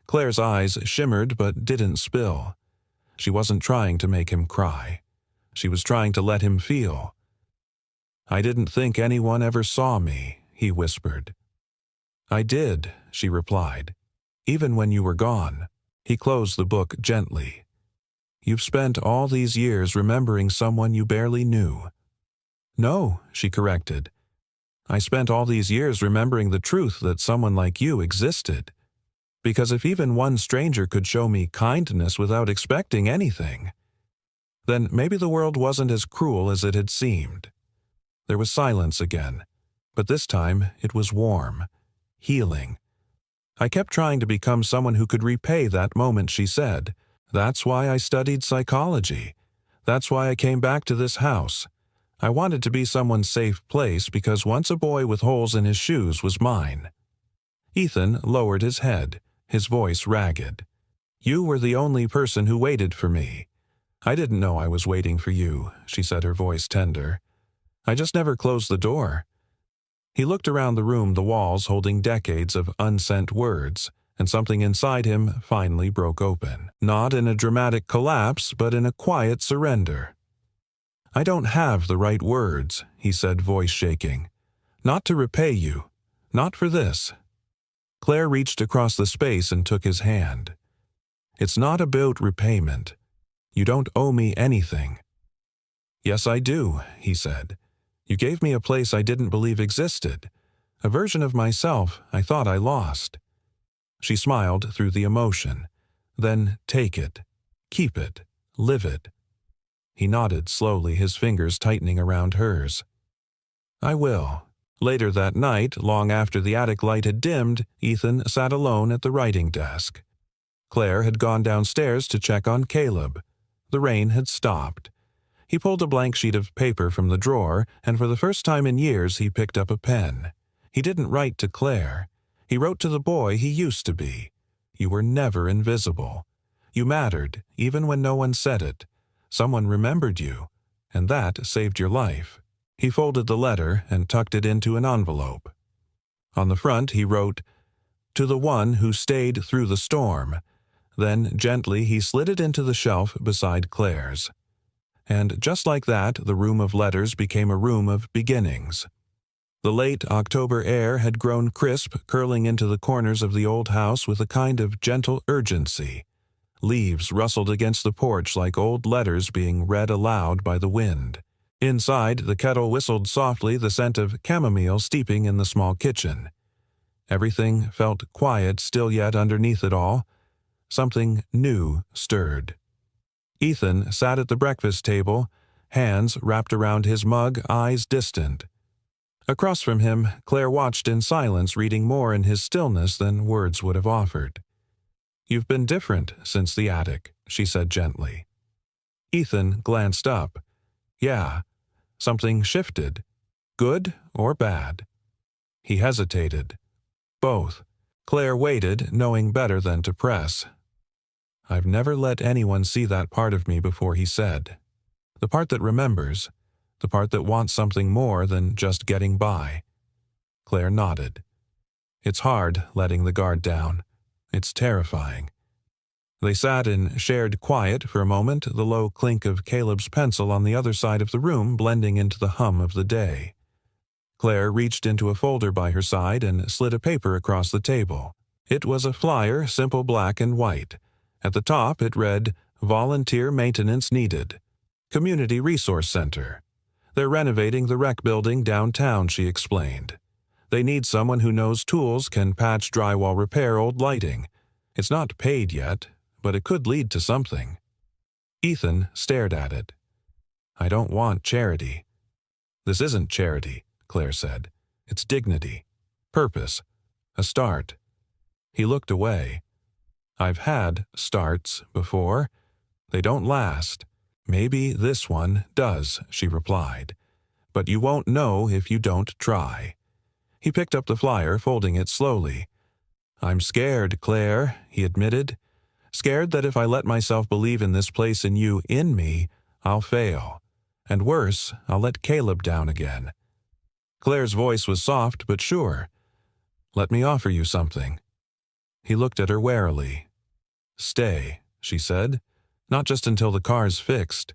Claire's eyes shimmered but didn't spill. She wasn't trying to make him cry. She was trying to let him feel. "I didn't think anyone ever saw me," he whispered. "I did," she replied. "Even when you were gone." He closed the book gently. "You've spent all these years remembering someone you barely knew." "No," she corrected. "I spent all these years remembering the truth that someone like you existed. Because if even one stranger could show me kindness without expecting anything, then maybe the world wasn't as cruel as it had seemed." There was silence again, but this time it was warm, healing. "I kept trying to become someone who could repay that moment," she said. "That's why I studied psychology. That's why I came back to this house. I wanted to be someone's safe place because once a boy with holes in his shoes was mine." Ethan lowered his head, his voice ragged. "You were the only person who waited for me. I didn't know I was waiting for you," she said, her voice tender. "I just never closed the door." He looked around the room, the walls holding decades of unsent words, and something inside him finally broke open. Not in a dramatic collapse, but in a quiet surrender. "I don't have the right words," he said, voice shaking. "Not to repay you. Not for this." Claire reached across the space and took his hand. "It's not about repayment. You don't owe me anything." "Yes, I do," he said. "You gave me a place I didn't believe existed, a version of myself I thought I lost." She smiled through the emotion. "Then take it. Keep it. Live it." He nodded slowly, his fingers tightening around hers. "I will." Later that night, long after the attic light had dimmed, Ethan sat alone at the writing desk. Claire had gone downstairs to check on Caleb. The rain had stopped. He pulled a blank sheet of paper from the drawer, and for the first time in years he picked up a pen. He didn't write to Claire. He wrote to the boy he used to be. You were never invisible. You mattered, even when no one said it. Someone remembered you, and that saved your life. He folded the letter and tucked it into an envelope. On the front he wrote, "To the one who stayed through the storm." Then gently he slid it into the shelf beside Claire's. And just like that, the room of letters became a room of beginnings. The late October air had grown crisp, curling into the corners of the old house with a kind of gentle urgency. Leaves rustled against the porch like old letters being read aloud by the wind. Inside, the kettle whistled softly, the scent of chamomile steeping in the small kitchen. Everything felt quiet still, yet underneath it all, something new stirred. Ethan sat at the breakfast table, hands wrapped around his mug, eyes distant. Across from him, Claire watched in silence, reading more in his stillness than words would have offered. "You've been different since the attic," she said gently. Ethan glanced up. "Yeah, something shifted. Good or bad?" He hesitated. "Both." Claire waited, knowing better than to press. "I've never let anyone see that part of me before," he said. "The part that remembers, the part that wants something more than just getting by." Claire nodded. "It's hard letting the guard down. It's terrifying." They sat in shared quiet for a moment, the low clink of Caleb's pencil on the other side of the room blending into the hum of the day. Claire reached into a folder by her side and slid a paper across the table. It was a flyer, simple black and white. At the top it read, "Volunteer maintenance needed. Community Resource Center. They're renovating the rec building downtown," she explained. "They need someone who knows tools, can patch, drywall, repair old lighting. It's not paid yet, but it could lead to something." Ethan stared at it. "I don't want charity." "This isn't charity," Claire said. "It's dignity. Purpose. A start." He looked away. "I've had starts before. They don't last. Maybe this one does," she replied. "But you won't know if you don't try." He picked up the flyer, folding it slowly. "I'm scared, Claire," he admitted. "Scared that if I let myself believe in this place in you, in me, I'll fail. And worse, I'll let Caleb down again." Claire's voice was soft but sure. "Let me offer you something." He looked at her warily. "Stay," she said. "Not just until the car's fixed.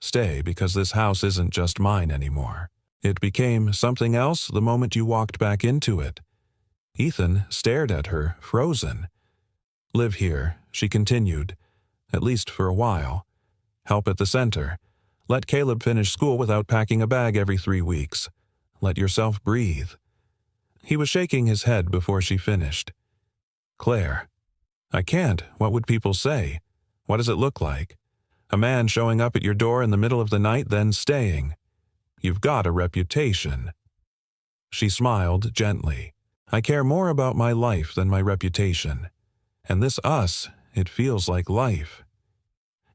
Stay because this house isn't just mine anymore. It became something else the moment you walked back into it." Ethan stared at her, frozen. "Live here," she continued, "at least for a while. Help at the center. Let Caleb finish school without packing a bag every 3 weeks. Let yourself breathe." He was shaking his head before she finished. "Claire, I can't. What would people say? What does it look like? A man showing up at your door in the middle of the night, then staying. You've got a reputation." She smiled gently. "I care more about my life than my reputation. And this us, it feels like life."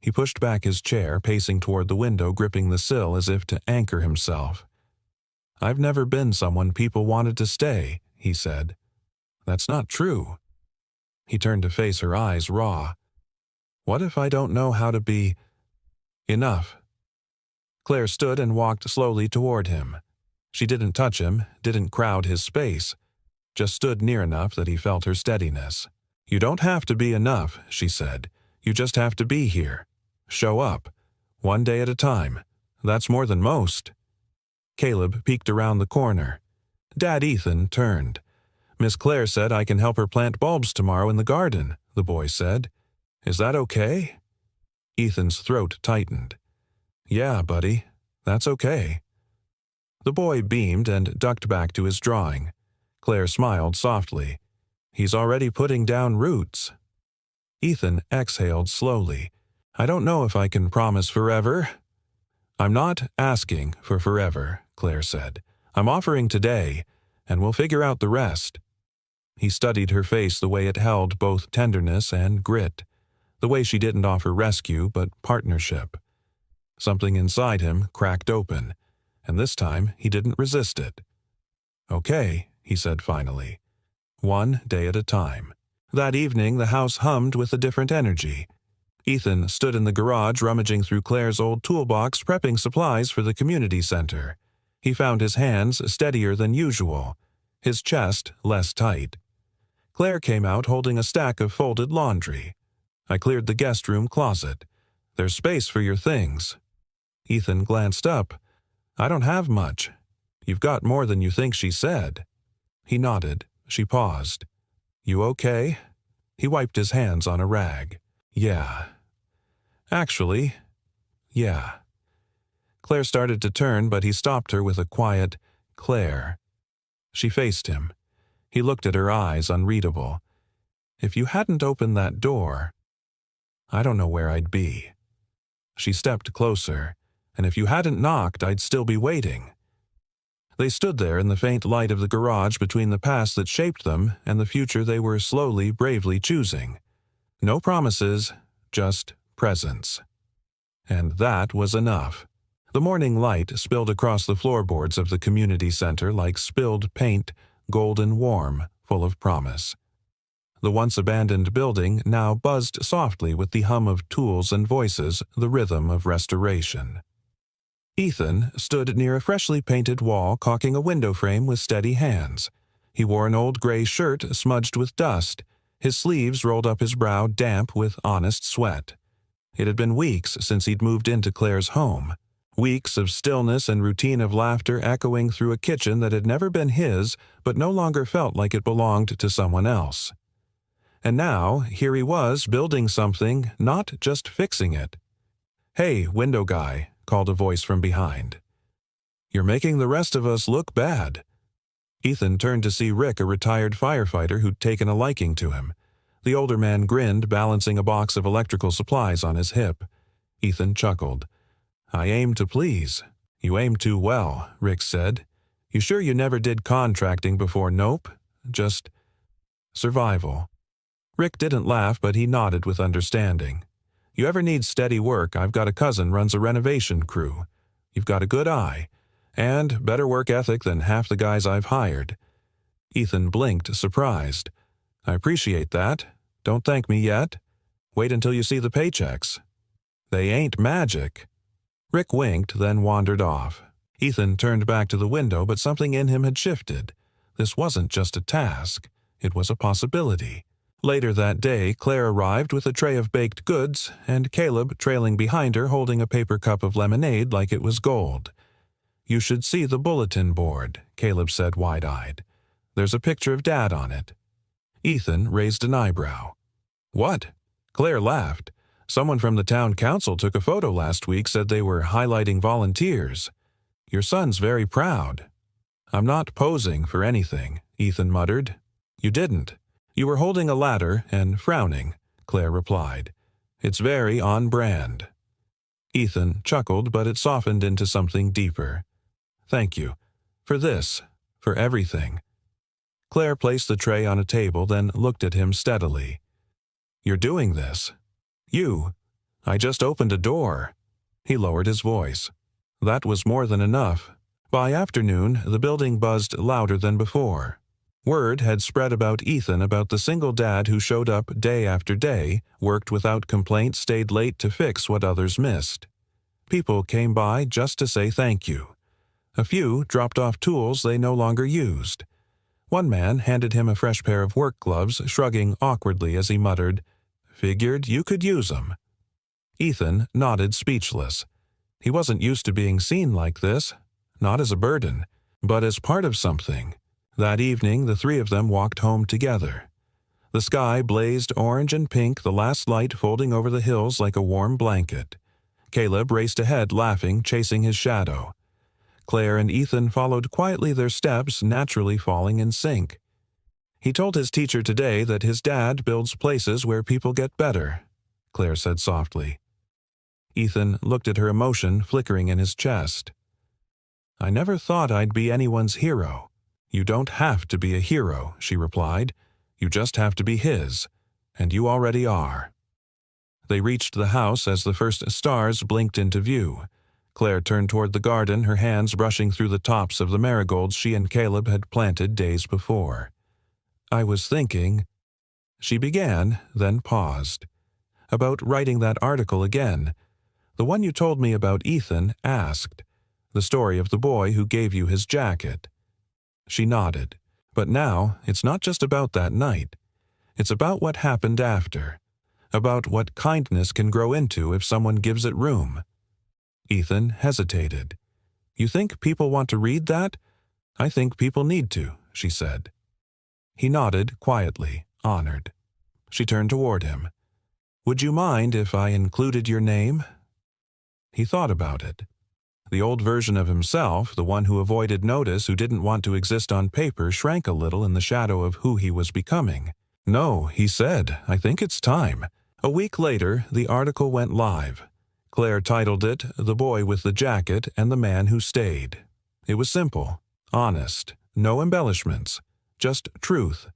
He pushed back his chair, pacing toward the window, gripping the sill as if to anchor himself. "I've never been someone people wanted to stay," he said. "That's not true." He turned to face her, eyes raw. "What if I don't know how to be enough?" Claire stood and walked slowly toward him. She didn't touch him, didn't crowd his space, just stood near enough that he felt her steadiness. "You don't have to be enough," she said. "You just have to be here. Show up. One day at a time. That's more than most." Caleb peeked around the corner. Dad Ethan turned. "Miss Claire said I can help her plant bulbs tomorrow in the garden," the boy said. "Is that okay?" Ethan's throat tightened. "Yeah, buddy, that's okay." The boy beamed and ducked back to his drawing. Claire smiled softly. "He's already putting down roots." Ethan exhaled slowly. "I don't know if I can promise forever." "I'm not asking for forever," Claire said. "I'm offering today, and we'll figure out the rest." He studied her face the way it held both tenderness and grit, the way she didn't offer rescue but partnership. Something inside him cracked open, and this time he didn't resist it. "Okay," he said finally. "One day at a time." That evening the house hummed with a different energy. Ethan stood in the garage rummaging through Claire's old toolbox prepping supplies for the community center. He found his hands steadier than usual, his chest less tight. Claire came out holding a stack of folded laundry. "I cleared the guest room closet. There's space for your things." Ethan glanced up. "I don't have much." "You've got more than you think," she said. He nodded. She paused. "You okay?" He wiped his hands on a rag. "Yeah. Actually, yeah." Claire started to turn, but he stopped her with a quiet, "Claire." She faced him. He looked at her eyes, unreadable. "If you hadn't opened that door, I don't know where I'd be." She stepped closer. "And if you hadn't knocked, I'd still be waiting." They stood there in the faint light of the garage between the past that shaped them and the future they were slowly, bravely choosing. No promises, just presence. And that was enough. The morning light spilled across the floorboards of the community center like spilled paint, golden warm, full of promise. The once abandoned building now buzzed softly with the hum of tools and voices, the rhythm of restoration. Ethan stood near a freshly painted wall caulking a window frame with steady hands. He wore an old gray shirt smudged with dust, his sleeves rolled up his brow damp with honest sweat. It had been weeks since he'd moved into Claire's home. Weeks of stillness and routine of laughter echoing through a kitchen that had never been his but no longer felt like it belonged to someone else. And now, here he was building something, not just fixing it. "Hey, window guy," called a voice from behind. "You're making the rest of us look bad." Ethan turned to see Rick, a retired firefighter who'd taken a liking to him. The older man grinned, balancing a box of electrical supplies on his hip. Ethan chuckled. "I aim to please." "You aim too well," Rick said. "You sure you never did contracting before?" "Nope. Just survival." Rick didn't laugh, but he nodded with understanding. "You ever need steady work, I've got a cousin runs a renovation crew. You've got a good eye, and better work ethic than half the guys I've hired." Ethan blinked, surprised. "I appreciate that. Don't thank me yet. Wait until you see the paychecks." "They ain't magic." Rick winked, then wandered off. Ethan turned back to the window, but something in him had shifted. This wasn't just a task. It was a possibility. Later that day, Claire arrived with a tray of baked goods, and Caleb trailing behind her holding a paper cup of lemonade like it was gold. "You should see the bulletin board," Caleb said wide-eyed. "There's a picture of Dad on it." Ethan raised an eyebrow. "What?" Claire laughed. "Someone from the town council took a photo last week, said they were highlighting volunteers. Your son's very proud." "I'm not posing for anything," Ethan muttered. "You didn't. You were holding a ladder and frowning," Claire replied. "It's very on brand." Ethan chuckled, but it softened into something deeper. "Thank you. For this. For everything." Claire placed the tray on a table, then looked at him steadily. "You're doing this. You. I just opened a door." He lowered his voice. That was more than enough. By afternoon, the building buzzed louder than before. Word had spread about Ethan, about the single dad who showed up day after day, worked without complaint, stayed late to fix what others missed. People came by just to say thank you. A few dropped off tools they no longer used. One man handed him a fresh pair of work gloves, shrugging awkwardly as he muttered, "Figured you could use 'em." Ethan nodded speechless. He wasn't used to being seen like this, not as a burden, but as part of something. That evening, the three of them walked home together. The sky blazed orange and pink, the last light folding over the hills like a warm blanket. Caleb raced ahead, laughing, chasing his shadow. Claire and Ethan followed quietly, their steps naturally falling in sync. "He told his teacher today that his dad builds places where people get better," Claire said softly. Ethan looked at her, emotion flickering in his chest. "I never thought I'd be anyone's hero." "You don't have to be a hero," she replied. "You just have to be his, and you already are." They reached the house as the first stars blinked into view. Claire turned toward the garden, her hands brushing through the tops of the marigolds she and Caleb had planted days before. "I was thinking," she began, then paused, "about writing that article again. The one you told me about Ethan asked. The story of the boy who gave you his jacket." She nodded. "But now, it's not just about that night. It's about what happened after. About what kindness can grow into if someone gives it room." Ethan hesitated. "You think people want to read that?" "I think people need to," she said. He nodded quietly, honored. She turned toward him. "Would you mind if I included your name?" He thought about it. The old version of himself, the one who avoided notice, who didn't want to exist on paper, shrank a little in the shadow of who he was becoming. "No," he said, "I think it's time." A week later, the article went live. Claire titled it, "The Boy with the Jacket and the Man Who Stayed." It was simple, honest, no embellishments, just truth.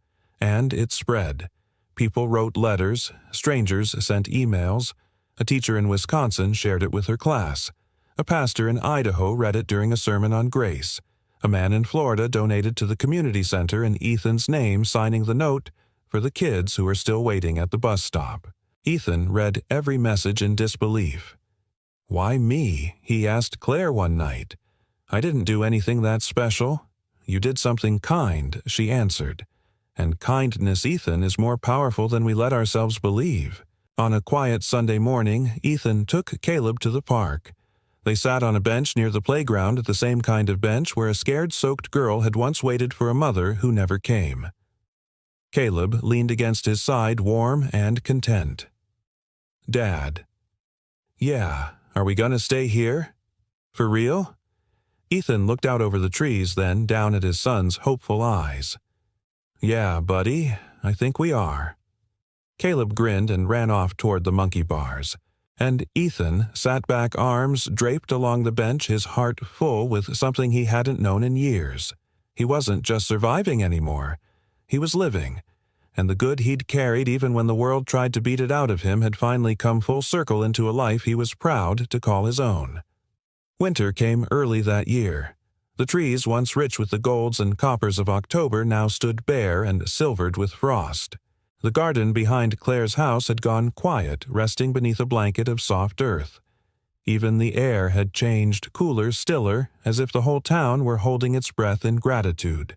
And it spread. People wrote letters, strangers sent emails. A teacher in Wisconsin shared it with her class. A pastor in Idaho read it during a sermon on grace. A man in Florida donated to the community center in Ethan's name, signing the note for the kids who are still waiting at the bus stop. Ethan read every message in disbelief. "Why me?" he asked Claire one night. "I didn't do anything that special." "You did something kind," she answered. "And kindness, Ethan, is more powerful than we let ourselves believe." On a quiet Sunday morning, Ethan took Caleb to the park. They sat on a bench near the playground, the same kind of bench where a scared, soaked girl had once waited for a mother who never came. Caleb leaned against his side, warm and content. "Dad." "Yeah, are we gonna stay here?" "For real?" Ethan looked out over the trees, then down at his son's hopeful eyes. "Yeah, buddy, I think we are." Caleb grinned and ran off toward the monkey bars. And Ethan sat back, arms draped along the bench, his heart full with something he hadn't known in years. He wasn't just surviving anymore. He was living. And the good he'd carried even when the world tried to beat it out of him had finally come full circle into a life he was proud to call his own. Winter came early that year. The trees, once rich with the golds and coppers of October, now stood bare and silvered with frost. The garden behind Claire's house had gone quiet, resting beneath a blanket of soft earth. Even the air had changed, cooler, stiller, as if the whole town were holding its breath in gratitude.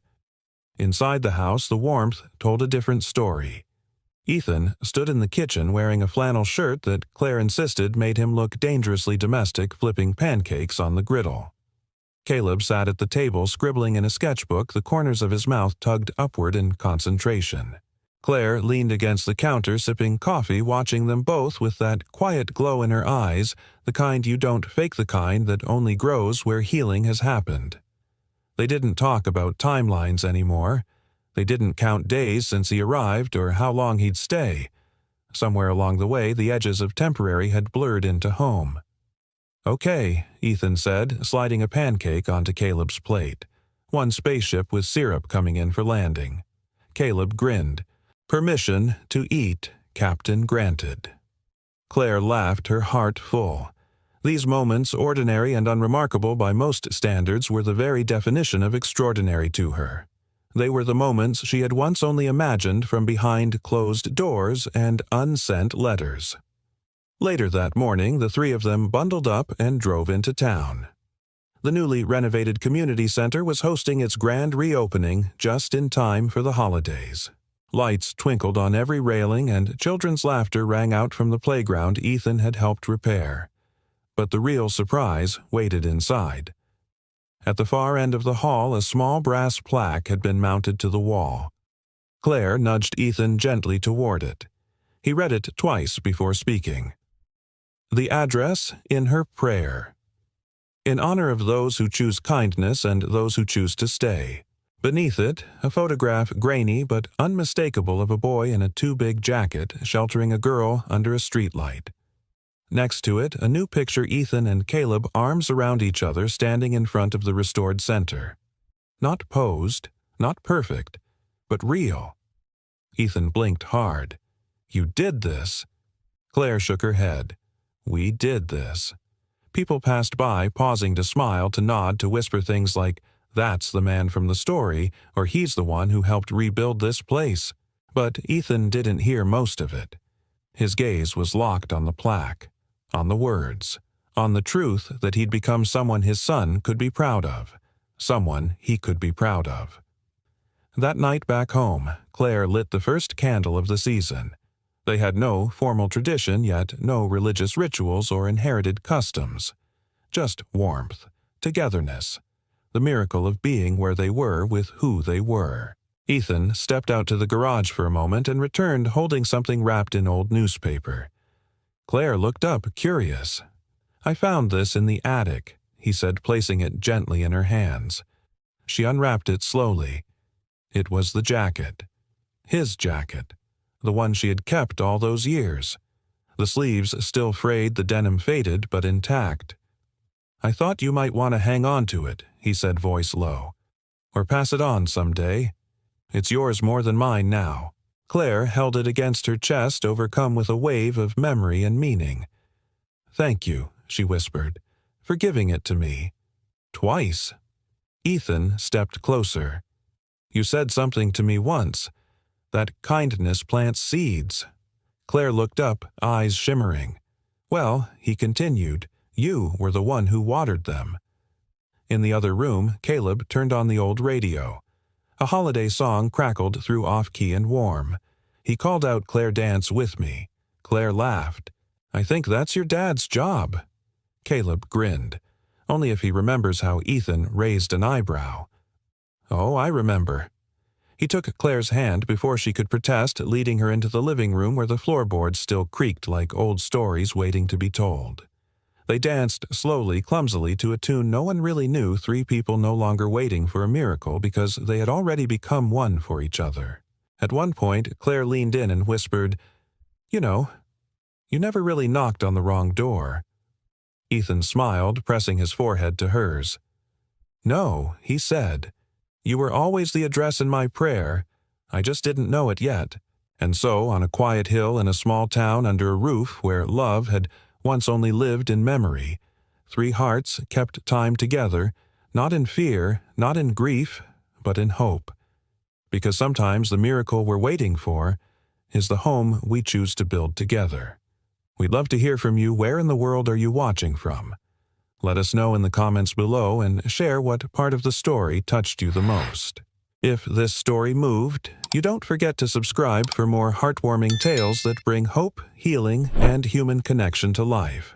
Inside the house, the warmth told a different story. Ethan stood in the kitchen wearing a flannel shirt that Claire insisted made him look dangerously domestic, flipping pancakes on the griddle. Caleb sat at the table, scribbling in a sketchbook, the corners of his mouth tugged upward in concentration. Claire leaned against the counter, sipping coffee, watching them both with that quiet glow in her eyes, the kind you don't fake, the kind that only grows where healing has happened. They didn't talk about timelines anymore. They didn't count days since he arrived or how long he'd stay. Somewhere along the way, the edges of temporary had blurred into home. "Okay," Ethan said, sliding a pancake onto Caleb's plate. One spaceship with syrup coming in for landing. Caleb grinned. "Permission to eat, Captain granted." Claire laughed, her heart full. These moments, ordinary and unremarkable by most standards, were the very definition of extraordinary to her. They were the moments she had once only imagined from behind closed doors and unsent letters. Later that morning, the three of them bundled up and drove into town. The newly renovated community center was hosting its grand reopening just in time for the holidays. Lights twinkled on every railing and children's laughter rang out from the playground Ethan had helped repair. But the real surprise waited inside. At the far end of the hall, a small brass plaque had been mounted to the wall. Claire nudged Ethan gently toward it. He read it twice before speaking. The address in her prayer. In honor of those who choose kindness and those who choose to stay. Beneath it, a photograph grainy but unmistakable of a boy in a too-big jacket sheltering a girl under a streetlight. Next to it, a new picture Ethan and Caleb arms around each other standing in front of the restored center. Not posed, not perfect, but real. Ethan blinked hard. You did this. Claire shook her head. We did this. People passed by, pausing to smile, to nod, to whisper things like, "That's the man from the story," or "He's the one who helped rebuild this place." But Ethan didn't hear most of it. His gaze was locked on the plaque, on the words, on the truth that he'd become someone his son could be proud of, someone he could be proud of. That night back home, Claire lit the first candle of the season. They had no formal tradition, yet no religious rituals or inherited customs. Just warmth, togetherness, the miracle of being where they were with who they were. Ethan stepped out to the garage for a moment and returned holding something wrapped in old newspaper. Claire looked up, curious. "I found this in the attic," he said, placing it gently in her hands. She unwrapped it slowly. It was the jacket. His jacket. The one she had kept all those years. The sleeves still frayed, the denim faded, but intact. "I thought you might want to hang on to it," he said, voice low. "Or pass it on someday. It's yours more than mine now." Claire held it against her chest, overcome with a wave of memory and meaning. "Thank you," she whispered, "for giving it to me. Twice." Ethan stepped closer. "You said something to me once. That kindness plants seeds." Claire looked up, eyes shimmering. "Well," he continued, "you were the one who watered them." In the other room, Caleb turned on the old radio. A holiday song crackled through off-key and warm. He called out, "Claire, dance with me." Claire laughed. "I think that's your dad's job." Caleb grinned, only if he remembers how Ethan raised an eyebrow. "Oh, I remember." He took Claire's hand before she could protest, leading her into the living room where the floorboards still creaked like old stories waiting to be told. They danced slowly, clumsily, to a tune no one really knew, three people no longer waiting for a miracle because they had already become one for each other. At one point, Claire leaned in and whispered, "You know, you never really knocked on the wrong door." Ethan smiled, pressing his forehead to hers. "No," he said. "You were always the address in my prayer. I just didn't know it yet." And so, on a quiet hill in a small town under a roof where love had once only lived in memory, three hearts kept time together, not in fear, not in grief, but in hope. Because sometimes the miracle we're waiting for is the home we choose to build together. We'd love to hear from you. Where in the world are you watching from? Let us know in the comments below and share what part of the story touched you the most. If this story moved, you don't forget to subscribe for more heartwarming tales that bring hope, healing, and human connection to life.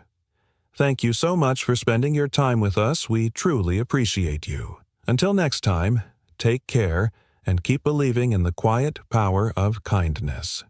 Thank you so much for spending your time with us. We truly appreciate you. Until next time, take care and keep believing in the quiet power of kindness.